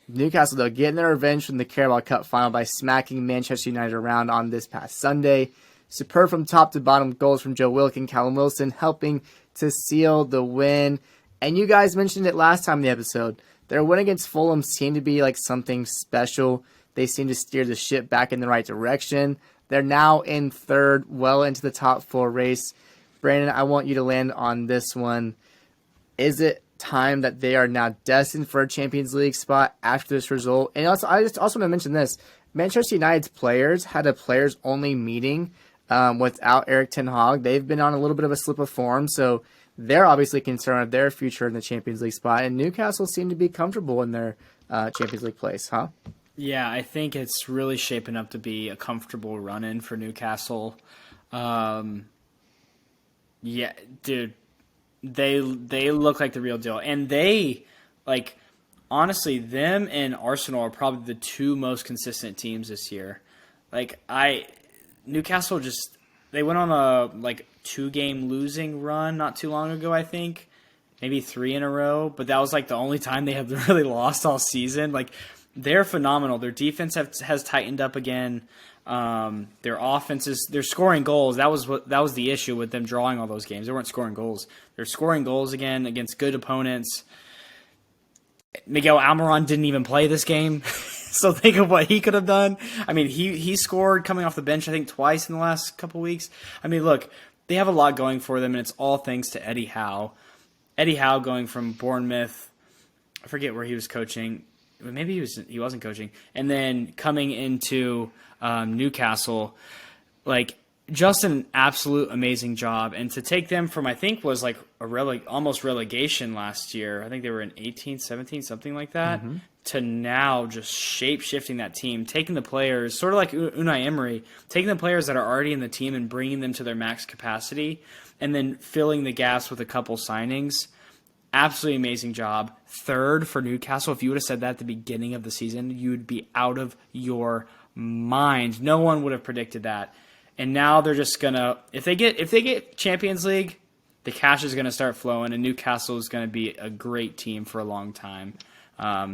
Newcastle, though, getting their revenge from the Carabao Cup final by smacking Manchester United around on this past Sunday. Superb from top to bottom goals from Joe Willock and Callum Wilson, helping to seal the win. And you guys mentioned it last time in the episode. Their win against Fulham seemed to be like something special. They seem to steer the ship back in the right direction. They're now in third, well into the top four race. Brandon, I want you to land on this one. Is it time that they are now destined for a Champions League spot after this result? And also, I just also want to mention this. Manchester United's players had a players-only meeting without Eric Ten Hag. They've been on a little bit of a slip of form, so they're obviously concerned with their future in the Champions League spot. And Newcastle seem to be comfortable in their Champions League place, huh? Yeah, I think it's really shaping up to be a comfortable run-in for Newcastle. Yeah, dude, they look like the real deal. And they, honestly, them and Arsenal are probably the two most consistent teams this year. Newcastle they went on a, 2-game losing run not too long ago, I think. Maybe 3 in a row. But that was, the only time they have really lost all season. They're phenomenal. Their defense has tightened up again. Their offense they're scoring goals. That was the issue with them drawing all those games. They weren't scoring goals. They're scoring goals again against good opponents. Miguel Almiron didn't even play this game. So think of what he could have done. I mean, he scored coming off the bench, I think, twice in the last couple weeks. I mean, look, they have a lot going for them, and it's all thanks to Eddie Howe. Eddie Howe going from Bournemouth, I forget where he was coaching. Maybe he wasn't coaching. And then coming into Newcastle, just an absolute amazing job. And to take them from, I think, was almost relegation last year. I think they were in 18, 17, something like that. Mm-hmm. To now just shape-shifting that team, taking the players, sort of like Unai Emery, taking the players that are already in the team and bringing them to their max capacity, and then filling the gaps with a couple signings. Absolutely amazing job. Third for Newcastle. If you would have said that at the beginning of the season, you would be out of your mind. No one would have predicted that. And now they're just gonna, if they get Champions League, the cash is gonna start flowing, and Newcastle is gonna be a great team for a long time.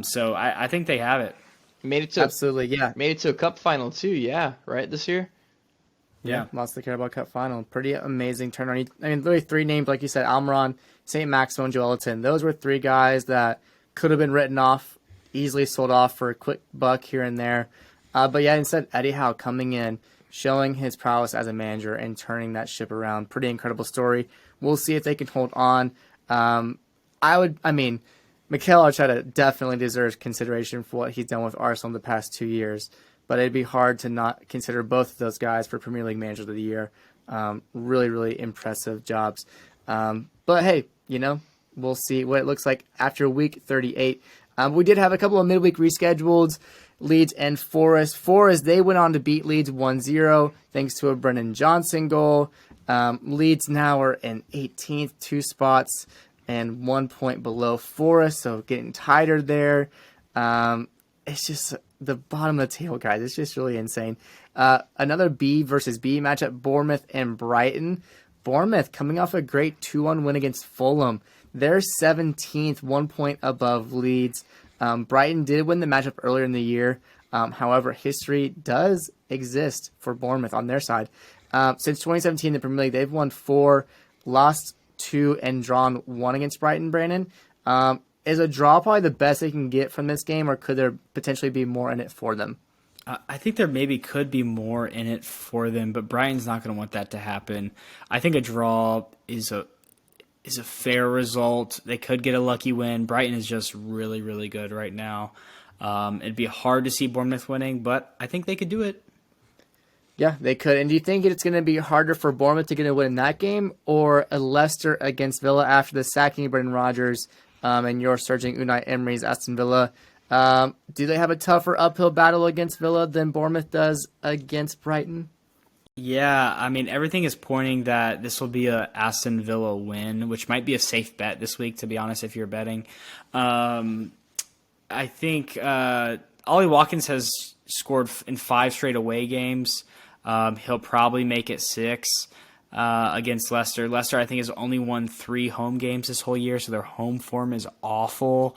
So I think they have it. Made it to Absolutely, yeah. Made it to a cup final too, yeah, right, this year? Yeah, lost the Carabao Cup final. Pretty amazing turnaround. I mean, literally 3 names, like you said, Almiron, St. Maximin, and Joelinton. Those were 3 guys that could have been written off, easily sold off for a quick buck here and there. But yeah, instead, Eddie Howe coming in, showing his prowess as a manager and turning that ship around. Pretty incredible story. We'll see if they can hold on. Mikel Arteta definitely deserves consideration for what he's done with Arsenal the past 2 years, but it'd be hard to not consider both of those guys for Premier League Manager of the Year. Really, really impressive jobs. But hey, we'll see what it looks like after week 38. We did have a couple of midweek rescheduled. Leeds and Forest. Forest, they went on to beat Leeds 1-0 thanks to a Brennan Johnson goal. Leeds now are in 18th, 2 spots and 1 point below Forest, so getting tighter there. It's just the bottom of the table, guys. It's just really insane. Another B versus B matchup, Bournemouth and Brighton. Bournemouth coming off a great 2-1 win against Fulham. They're 17th, 1 point above Leeds. Brighton did win the matchup earlier in the year. However, history does exist for Bournemouth on their side. Since 2017 in the Premier League, they've won 4, lost 2, and drawn 1 against Brighton, Brandon. Is a draw probably the best they can get from this game, or could there potentially be more in it for them? I think there maybe could be more in it for them, but Brighton's not going to want that to happen. I think a draw is a fair result. They could get a lucky win. Brighton is just really, really good right now. It'd be hard to see Bournemouth winning, but I think they could do it. Yeah, they could. And do you think it's going to be harder for Bournemouth to get a win in that game, or a Leicester against Villa after the sacking of Brendan Rodgers and your surging Unai Emery's Aston Villa? Do they have a tougher uphill battle against Villa than Bournemouth does against Brighton? Yeah, I mean, everything is pointing that this will be a Aston Villa win, which might be a safe bet this week, to be honest, if you're betting. I think Ollie Watkins has scored in 5 straight away games. He'll probably make it 6 against Leicester. Leicester, I think, has only won 3 home games this whole year, so their home form is awful.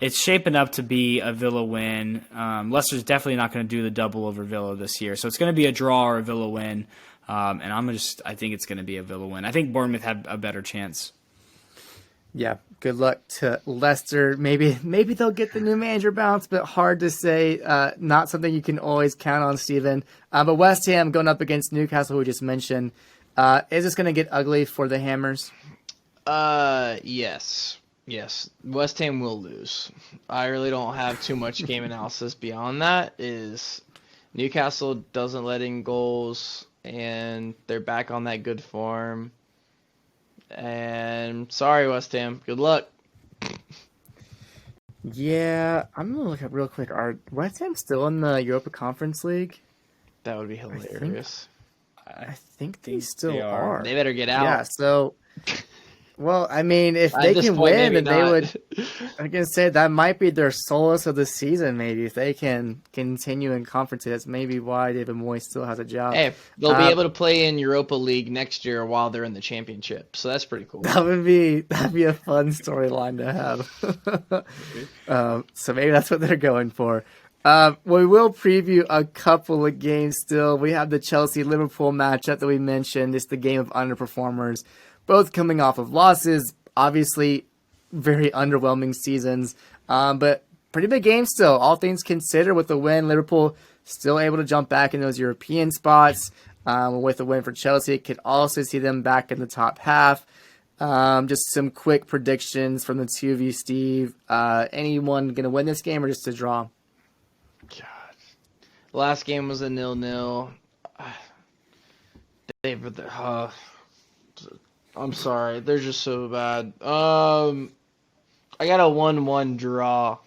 It's shaping up to be a Villa win. Leicester's definitely not going to do the double over Villa this year, so it's going to be a draw or a Villa win. And I think it's going to be a Villa win. I think Bournemouth have a better chance. Yeah, good luck to Leicester. Maybe they'll get the new manager bounce, but hard to say. Not something you can always count on, Steven. But West Ham going up against Newcastle, who we just mentioned. Is this going to get ugly for the Hammers? Yes. Yes, West Ham will lose. I really don't have too much game analysis beyond that. Is Newcastle doesn't let in goals, and they're back on that good form. And sorry, West Ham. Good luck. Yeah, I'm going to look up real quick. Are West Ham still in the Europa Conference League? That would be hilarious. I think they still are. They better get out. Yeah, so... Well, I mean, if they can win, then they would. I'm gonna say that might be their solace of the season. Maybe if they can continue in conferences, that's maybe why David Moyes still has a job. Hey, they'll be able to play in Europa League next year while they're in the championship. So that's pretty cool. That'd be a fun storyline to have. So maybe that's what they're going for. We will preview a couple of games still. We have the Chelsea-Liverpool matchup that we mentioned. It's the game of underperformers. Both coming off of losses, obviously very underwhelming seasons, but pretty big game still. All things considered, with the win, Liverpool still able to jump back in those European spots. With the win for Chelsea, could also see them back in the top half. Just some quick predictions from the two of you, Steve. Anyone going to win this game or just a draw? God. Last game was a 0-0. I'm sorry. They're just so bad. I got a 1-1 draw.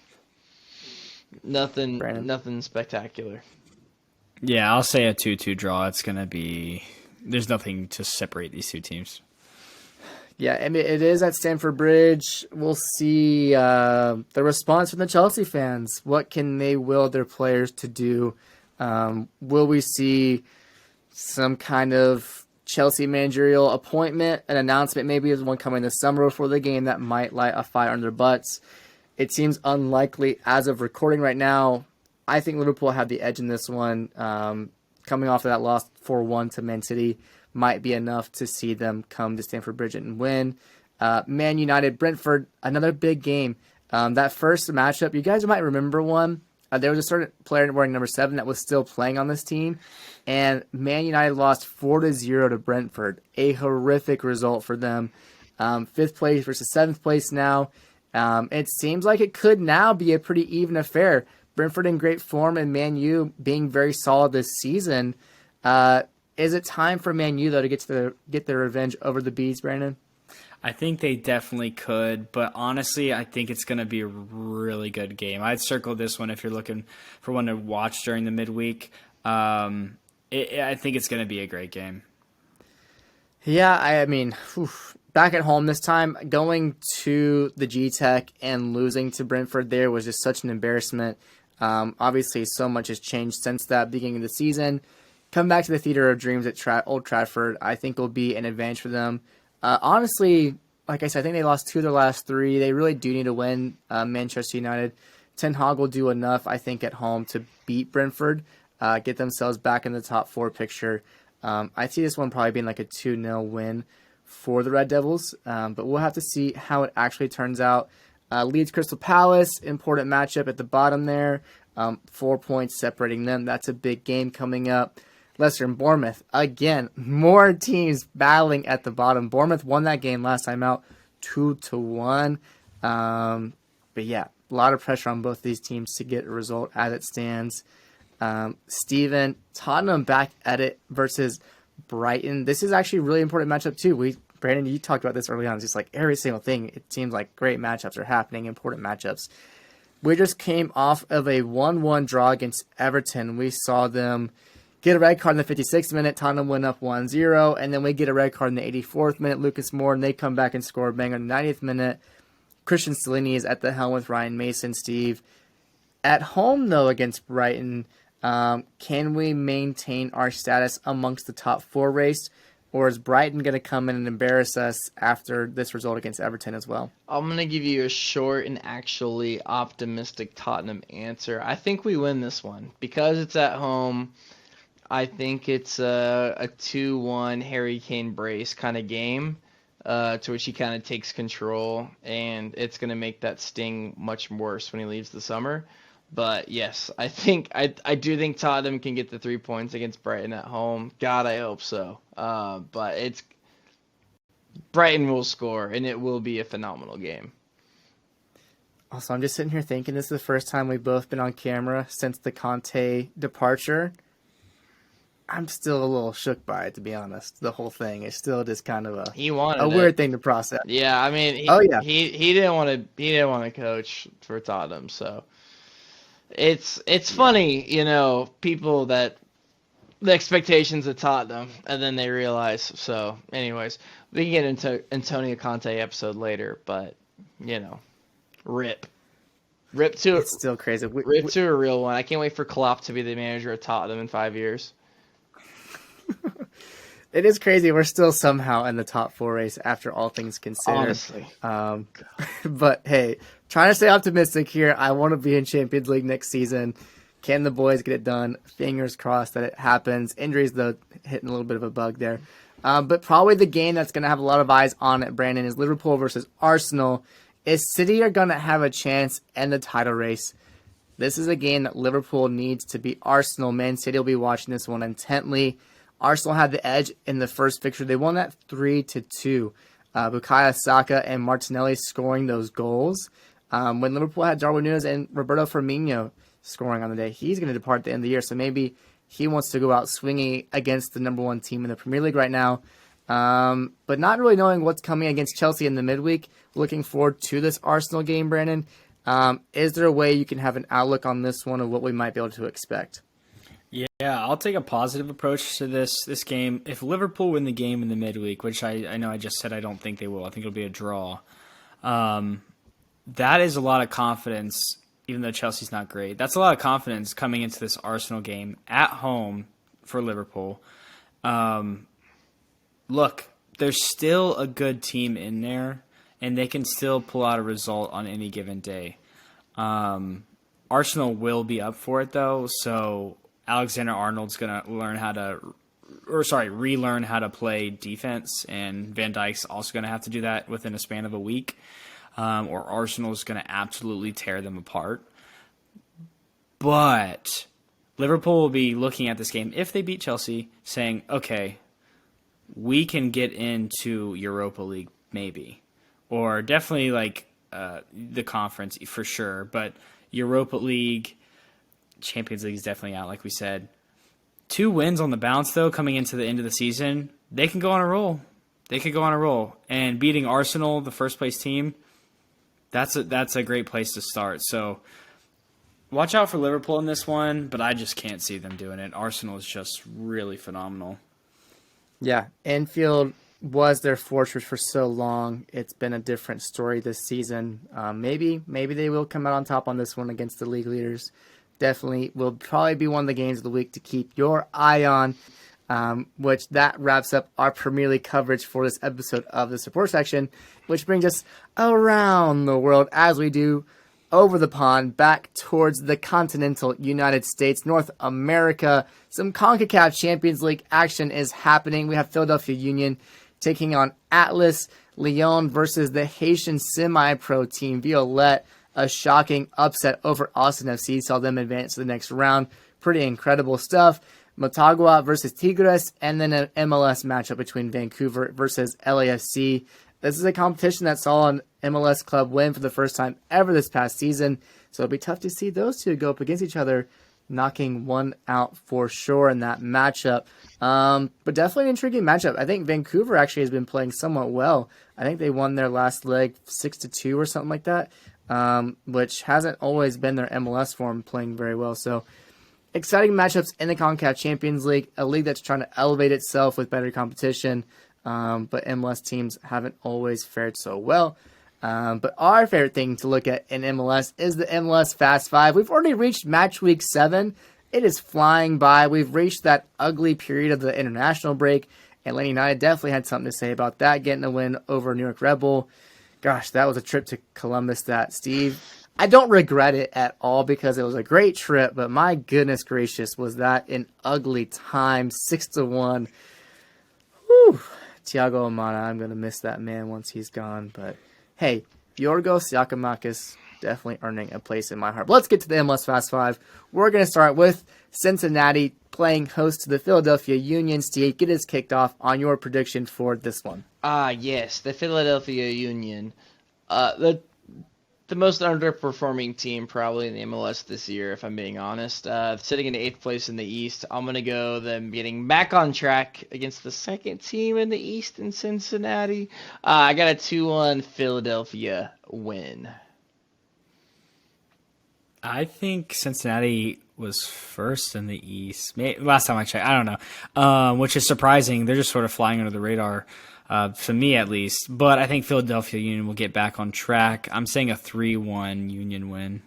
Nothing spectacular. Yeah, I'll say a 2-2 draw. It's going to be... There's nothing to separate these two teams. Yeah, I mean, it is at Stamford Bridge. We'll see the response from the Chelsea fans. What can they will their players to do? Will we see some kind of Chelsea managerial appointment, an announcement maybe is one coming this summer before the game that might light a fire under their butts? It seems unlikely as of recording right now. I think Liverpool have the edge in this one. Coming off of that loss 4-1 to Man City might be enough to see them come to Stamford Bridge and win. Man United, Brentford, another big game. That first matchup, you guys might remember one. There was a certain player wearing number 7 that was still playing on this team, and Man United lost 4-0 to Brentford. A horrific result for them. 5th place versus 7th place now. It seems like it could now be a pretty even affair. Brentford in great form and Man U being very solid this season. Is it time for Man U though to get their revenge over the Bees, Brandon? I think they definitely could, but honestly, I think it's going to be a really good game. I'd circle this one if you're looking for one to watch during the midweek. I think it's going to be a great game. Yeah, I mean, back at home this time, going to the G-Tech and losing to Brentford there was just such an embarrassment. Obviously, so much has changed since that beginning of the season. Come back to the Theatre of Dreams at Old Trafford, I think will be an advantage for them. Honestly, like I said, I think they lost 2 of their last 3. They really do need to win Manchester United. Ten Hag will do enough, I think, at home to beat Brentford, get themselves back in the top 4 picture. I see this one probably being like a 2-0 win for the Red Devils, but we'll have to see how it actually turns out. Leeds Crystal Palace, important matchup at the bottom there. 4 points separating them. That's a big game coming up. Leicester and Bournemouth. Again, more teams battling at the bottom. Bournemouth won that game last time out 2-1. But yeah, a lot of pressure on both these teams to get a result as it stands. Steven, Tottenham back at it versus Brighton. This is actually a really important matchup too. Brandon, you talked about this early on. It's just like every single thing. It seems like great matchups are happening, important matchups. We just came off of a 1-1 draw against Everton. We saw them get a red card in the 56th minute. Tottenham went up 1-0. And then we get a red card in the 84th minute. Lucas Moore, and they come back and score a banger in the 90th minute. Christian Stellini is at the helm with Ryan Mason, Steve. At home, though, against Brighton, can we maintain our status amongst the top 4 race? Or is Brighton going to come in and embarrass us after this result against Everton as well? I'm going to give you a short and actually optimistic Tottenham answer. I think we win this one. Because it's at home, I think it's a 2-1 Harry Kane brace kind of game, to which he kind of takes control, and it's going to make that sting much worse when he leaves the summer. But yes, I do think Tottenham can get the 3 points against Brighton at home. God, I hope so. But Brighton will score, and it will be a phenomenal game. Also, I'm just sitting here thinking this is the first time we've both been on camera since the Conte departure. I'm still a little shook by it, to be honest. The whole thing is still just kind of a weird thing to process. Yeah, I mean, he didn't want to coach for Tottenham, so it's funny, people that the expectations of Tottenham, and then they realize. So, anyways, we can get into Antonio Conte episode later, but rip to it's still crazy. Rip to a real one. I can't wait for Klopp to be the manager of Tottenham in 5 years. It is crazy. We're still somehow in the top 4 race after all things considered. Honestly. But hey, trying to stay optimistic here. I want to be in Champions League next season. Can the boys get it done? Fingers crossed that it happens. Injuries, though, hitting a little bit of a bug there. But probably the game that's going to have a lot of eyes on it, Brandon, is Liverpool versus Arsenal. Is City are going to have a chance in the title race? This is a game that Liverpool needs to beat Arsenal. Man City will be watching this one intently. Arsenal had the edge in the first fixture. They won that 3-2. Bukayo Saka and Martinelli scoring those goals. When Liverpool had Darwin Núñez and Roberto Firmino scoring on the day, he's going to depart at the end of the year. So maybe he wants to go out swinging against the number 1 team in the Premier League right now. But not really knowing what's coming against Chelsea in the midweek. Looking forward to this Arsenal game, Brandon. Is there a way you can have an outlook on this one of what we might be able to expect? Yeah, I'll take a positive approach to this game. If Liverpool win the game in the midweek, which I know I just said I don't think they will, I think it'll be a draw. That is a lot of confidence, even though Chelsea's not great. That's a lot of confidence coming into this Arsenal game at home for Liverpool. Look, there's still a good team in there, and they can still pull out a result on any given day. Arsenal will be up for it, though, so Alexander-Arnold's going to relearn how to play defense, and Van Dijk's also going to have to do that within a span of a week, or Arsenal's going to absolutely tear them apart. But Liverpool will be looking at this game, if they beat Chelsea, saying, okay, we can get into Europa League maybe, or definitely the conference for sure. But Europa League, Champions League is definitely out, like we said. 2 wins on the bounce, though, coming into the end of the season. They can go on a roll. And beating Arsenal, the first place team, that's a great place to start. So watch out for Liverpool in this one, but I just can't see them doing it. Arsenal is just really phenomenal. Yeah, Anfield was their fortress for so long. It's been a different story this season. Maybe they will come out on top on this one against the league leaders. Definitely will probably be one of the games of the week to keep your eye on, which that wraps up our Premier League coverage for this episode of the support section, which brings us around the world as we do over the pond back towards the continental United States, North America. Some CONCACAF Champions League action is happening. We have Philadelphia Union taking on Atlas Lyon versus the Haitian semi-pro team Violette. A shocking upset over Austin FC saw them advance to the next round. Pretty incredible stuff. Motagua versus Tigres, and then an MLS matchup between Vancouver versus LAFC. This is a competition that saw an MLS club win for the first time ever this past season, so it'll be tough to see those two go up against each other, knocking one out for sure in that matchup. But definitely an intriguing matchup. I think Vancouver actually has been playing somewhat well. I think they won their last leg 6-2 or something like that. Which hasn't always been their MLS form, playing very well. So exciting matchups in the CONCACAF Champions League, a league that's trying to elevate itself with better competition. But MLS teams haven't always fared so well. But our favorite thing to look at in MLS is the MLS Fast Five. We've already reached match week 7. It is flying by. We've reached that ugly period of the international break. Atlanta United definitely had something to say about that, getting a win over New York Red Bull. Gosh, that was a trip to Columbus that, Steve, I don't regret it at all because it was a great trip, but my goodness gracious, was that an ugly time, 6-1. Whew. Thiago Amana, I'm going to miss that man once he's gone, but hey, Yorgos Giacomakis definitely earning a place in my heart. But let's get to the MLS Fast Five. We're going to start with Cincinnati playing host to the Philadelphia Union. Steve, get us kicked off on your prediction for this one. Yes, the Philadelphia Union. The most underperforming team probably in the MLS this year, if I'm being honest. Sitting in 8th place in the East. I'm going to go them getting back on track against the second team in the East in Cincinnati. I got a 2-1 Philadelphia win. I think Cincinnati was first in the East. Last time I checked, I don't know, which is surprising. They're just sort of flying under the radar. For me at least, but I think Philadelphia Union will get back on track. I'm saying a 3-1 Union win.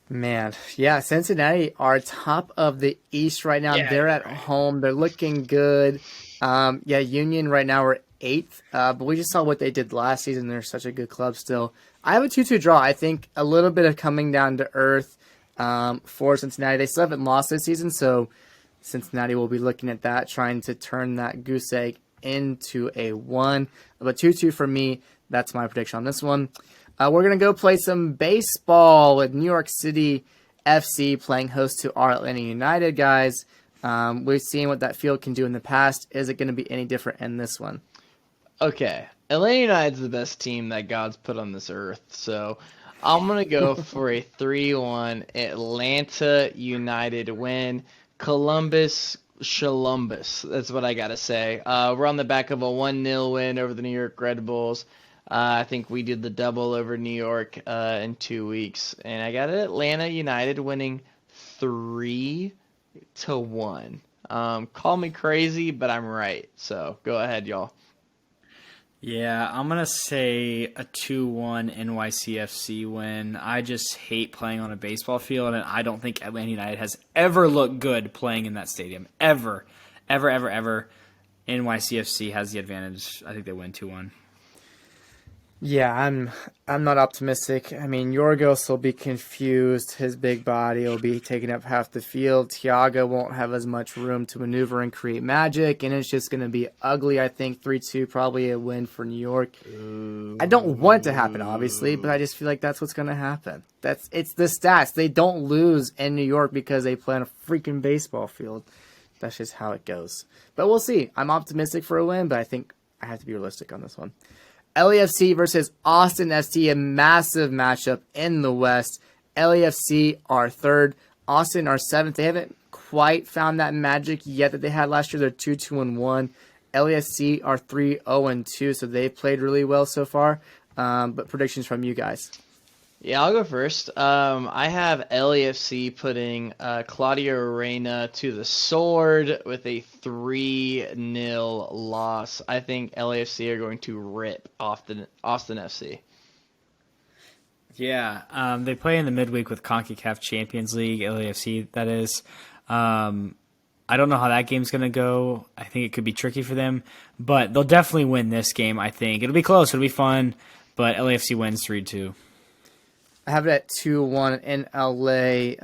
Man, yeah, Cincinnati are top of the East right now. Yeah, they're at home. They're looking good. Union right now are 8th, but we just saw what they did last season. They're such a good club still. I have a 2-2 draw. I think a little bit of coming down to earth for Cincinnati. They still haven't lost this season, so Cincinnati will be looking at that, trying to turn that goose egg into a 1. But 2-2 for me. That's my prediction on this one. We're going to go play some baseball with New York City FC playing host to our Atlanta United guys. We've seen what that field can do in the past. Is it going to be any different in this one? Okay. Atlanta United's the best team that God's put on this earth. So I'm going to go for a 3-1 Atlanta United win. Columbus, that's what I got to say. We're on the back of a 1-0 win over the New York Red Bulls. I think we did the double over New York in 2 weeks. And I got Atlanta United winning 3-1. Call me crazy, but I'm right. So go ahead, y'all. Yeah, I'm going to say a 2-1 NYCFC win. I just hate playing on a baseball field, and I don't think Atlanta United has ever looked good playing in that stadium. Ever. NYCFC has the advantage. I think they win 2-1. Yeah, I'm not optimistic. I mean, Yorgos will be confused. His big body will be taking up half the field. Thiago won't have as much room to maneuver and create magic, and it's just going to be ugly. I think 3-2, probably a win for New York. Ooh. I don't want it to happen, obviously, but I just feel like that's what's going to happen. It's the stats. They don't lose in New York because they play on a freaking baseball field. That's just how it goes. But we'll see. I'm optimistic for a win, but I think I have to be realistic on this one. LAFC versus Austin FC, a massive matchup in the West. LAFC are third, Austin are seventh. They haven't quite found that magic yet that they had last year. They're 2-2-1. LAFC are 3-0-2, so they've played really well so far. But predictions from you guys. Yeah, I'll go first. I have LAFC putting Claudio Reyna to the sword with a 3-0 loss. I think LAFC are going to rip off the Austin FC. Yeah, they play in the midweek with CONCACAF Champions League, LAFC, that is. I don't know how that game's going to go. I think it could be tricky for them, but they'll definitely win this game, I think. It'll be close. It'll be fun, but LAFC wins 3-2. I have it at 2-1 in LA.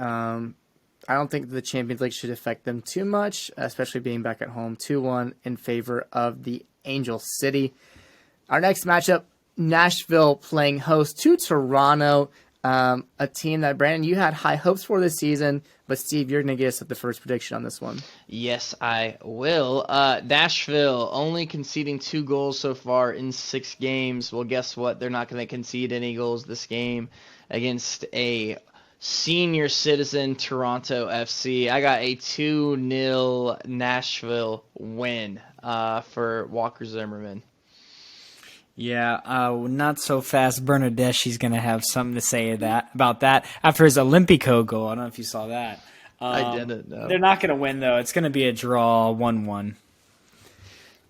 I don't think the Champions League should affect them too much, especially being back at home. 2-1 in favor of the Angel City. Our next matchup, Nashville playing host to Toronto, a team that, Brandon, you had high hopes for this season, but Steve, you're going to get us the first prediction on this one. Yes, I will. Nashville only conceding 2 goals so far in 6 games. Well, guess what? They're not going to concede any goals this game against a senior citizen Toronto FC. I got a 2-0 Nashville win for Walker Zimmerman. Yeah, not so fast. Bernardeschi's going to have something to say about that after his Olympico goal. I don't know if you saw that. I didn't know. They're not going to win, though. It's going to be a draw, 1-1.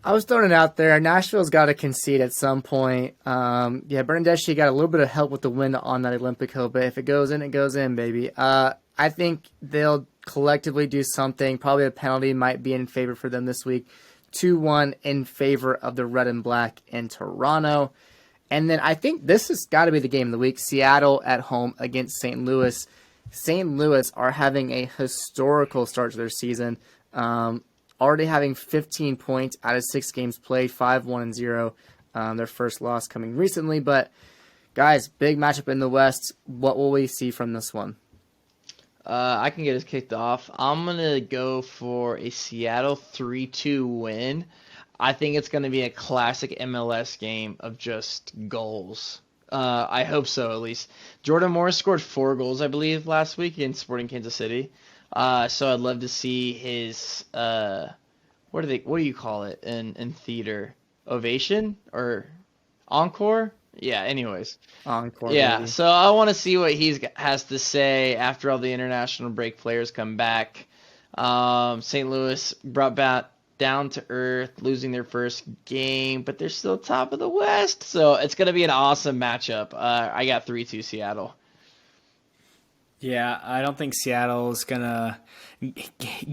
I was throwing it out there. Nashville's got to concede at some point. Bernardeschi got a little bit of help with the win on that Olympico, but if it goes in, it goes in, baby. I think they'll collectively do something. Probably a penalty might be in favor for them this week. 2-1 in favor of the Red and Black in Toronto. And then I think this has got to be the game of the week. Seattle at home against St. Louis. St. Louis are having a historical start to their season. Already having 15 points out of 6 games played, 5-1-0. Their first loss coming recently. But, guys, big matchup in the West. What will we see from this one? I can get us kicked off. I'm going to go for a Seattle 3-2 win. I think it's going to be a classic MLS game of just goals. I hope so, at least. Jordan Morris scored 4 goals, I believe, last week in Sporting Kansas City. So I'd love to see his, what do you call it in theater? Ovation or encore? Yeah, anyways. Encore. Yeah, baby. so I want to see what he has to say after all the international break players come back. St. Louis brought back down to earth, losing their first game, but they're still top of the West. So it's going to be an awesome matchup. I got 3-2 Seattle. Yeah, I don't think Seattle's going to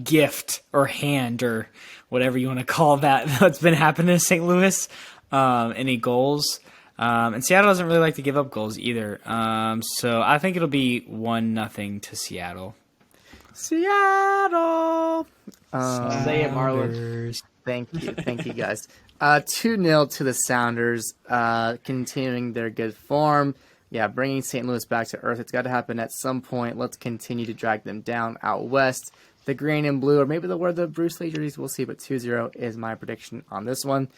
gift or hand or whatever you want to call that that's been happening to St. Louis any goals. And Seattle doesn't really like to give up goals either. So I think it'll be 1-0 to Seattle. Seattle! Say it, Marlon. Thank you, guys. 2-0 to the Sounders, continuing their good form. Yeah, bringing St. Louis back to earth. It's got to happen at some point. Let's continue to drag them down out west. The green and blue, or maybe they'll wear the Bruce Lee jerseys. We'll see, but 2-0 is my prediction on this one.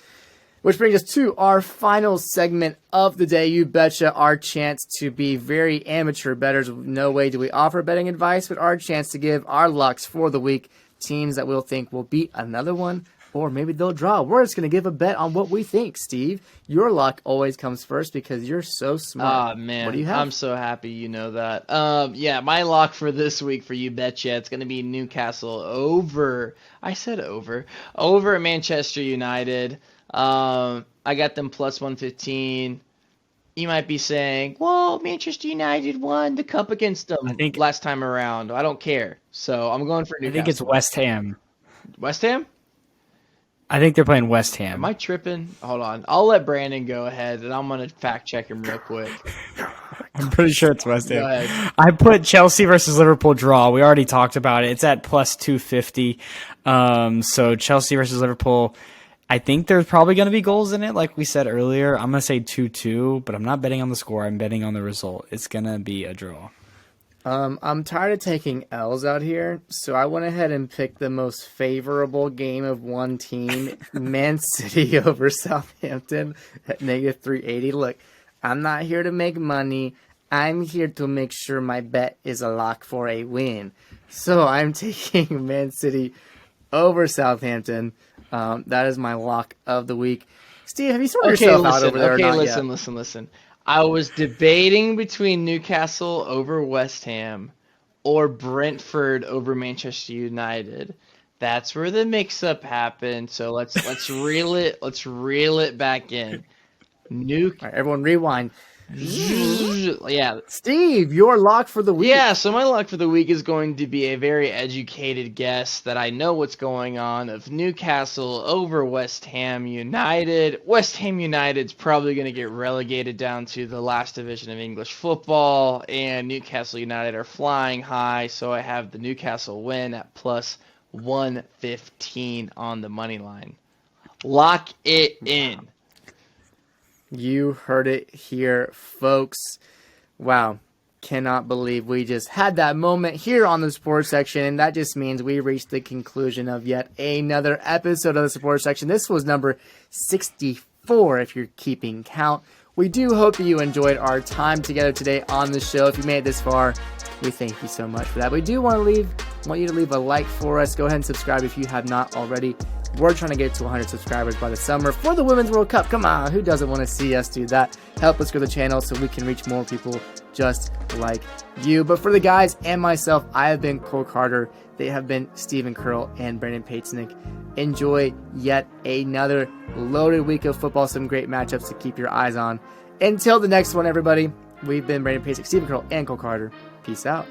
Which brings us to our final segment of the day. You betcha, our chance to be very amateur bettors. No way do we offer betting advice, but our chance to give our locks for the week. Teams that we'll think will beat another one, or maybe they'll draw. We're just going to give a bet on what we think, Steve. Your lock always comes first because you're so smart. Oh, man. What do you have? I'm so happy you know that. My lock for this week for You Betcha, it's going to be Newcastle over. I said over. Over at Manchester United. I got them plus 115. You might be saying, well, Manchester United won the cup against them last time around. I don't care. So I'm going for Newcastle. I think it's West Ham. West Ham? I think they're playing West Ham. Am I tripping? Hold on. I'll let Brandon go ahead, and I'm going to fact check him real quick. I'm pretty sure it's West Ham. Go ahead. I put Chelsea versus Liverpool draw. We already talked about it. It's at plus 250. So Chelsea versus Liverpool, I think there's probably going to be goals in it, like we said earlier. I'm going to say 2-2, but I'm not betting on the score. I'm betting on the result. It's going to be a draw. I'm tired of taking L's out here, so I went ahead and picked the most favorable game of one team, Man City over Southampton at -380. Look, I'm not here to make money. I'm here to make sure my bet is a lock for a win. So I'm taking Man City over Southampton. That is my lock of the week. Steve, have you sorted yourself out over there or not yet? Listen. I was debating between Newcastle over West Ham or Brentford over Manchester United. That's where the mix-up happened. So let's reel it back in. All right, everyone rewind. Yeah. Steve, your lock for the week. Yeah, so my lock for the week is going to be a very educated guess that I know what's going on of Newcastle over West Ham United. West Ham United's probably going to get relegated down to the last division of English football, and Newcastle United are flying high, so I have the Newcastle win at plus 115 on the money line. Lock it in. You heard it here, folks. Wow. Cannot believe we just had that moment here on the sports section, and that just means we reached the conclusion of yet another episode of the sports section. This was number 64, if you're keeping count. We do hope that you enjoyed our time together today on the show. If you made it this far, we thank you so much for that. We do want you to leave a like for us. Go ahead and subscribe if you have not already. We're trying to get to 100 subscribers by the summer for the Women's World Cup. Come on, who doesn't want to see us do that? Help us grow the channel so we can reach more people just like you. But for the guys and myself, I have been Cole Carter. They have been Stephen Curl and Brandon Patesnick. Enjoy yet another loaded week of football. Some great matchups to keep your eyes on. Until the next one, everybody, we've been Brandon Patesnick, Stephen Curl, and Cole Carter. Peace out.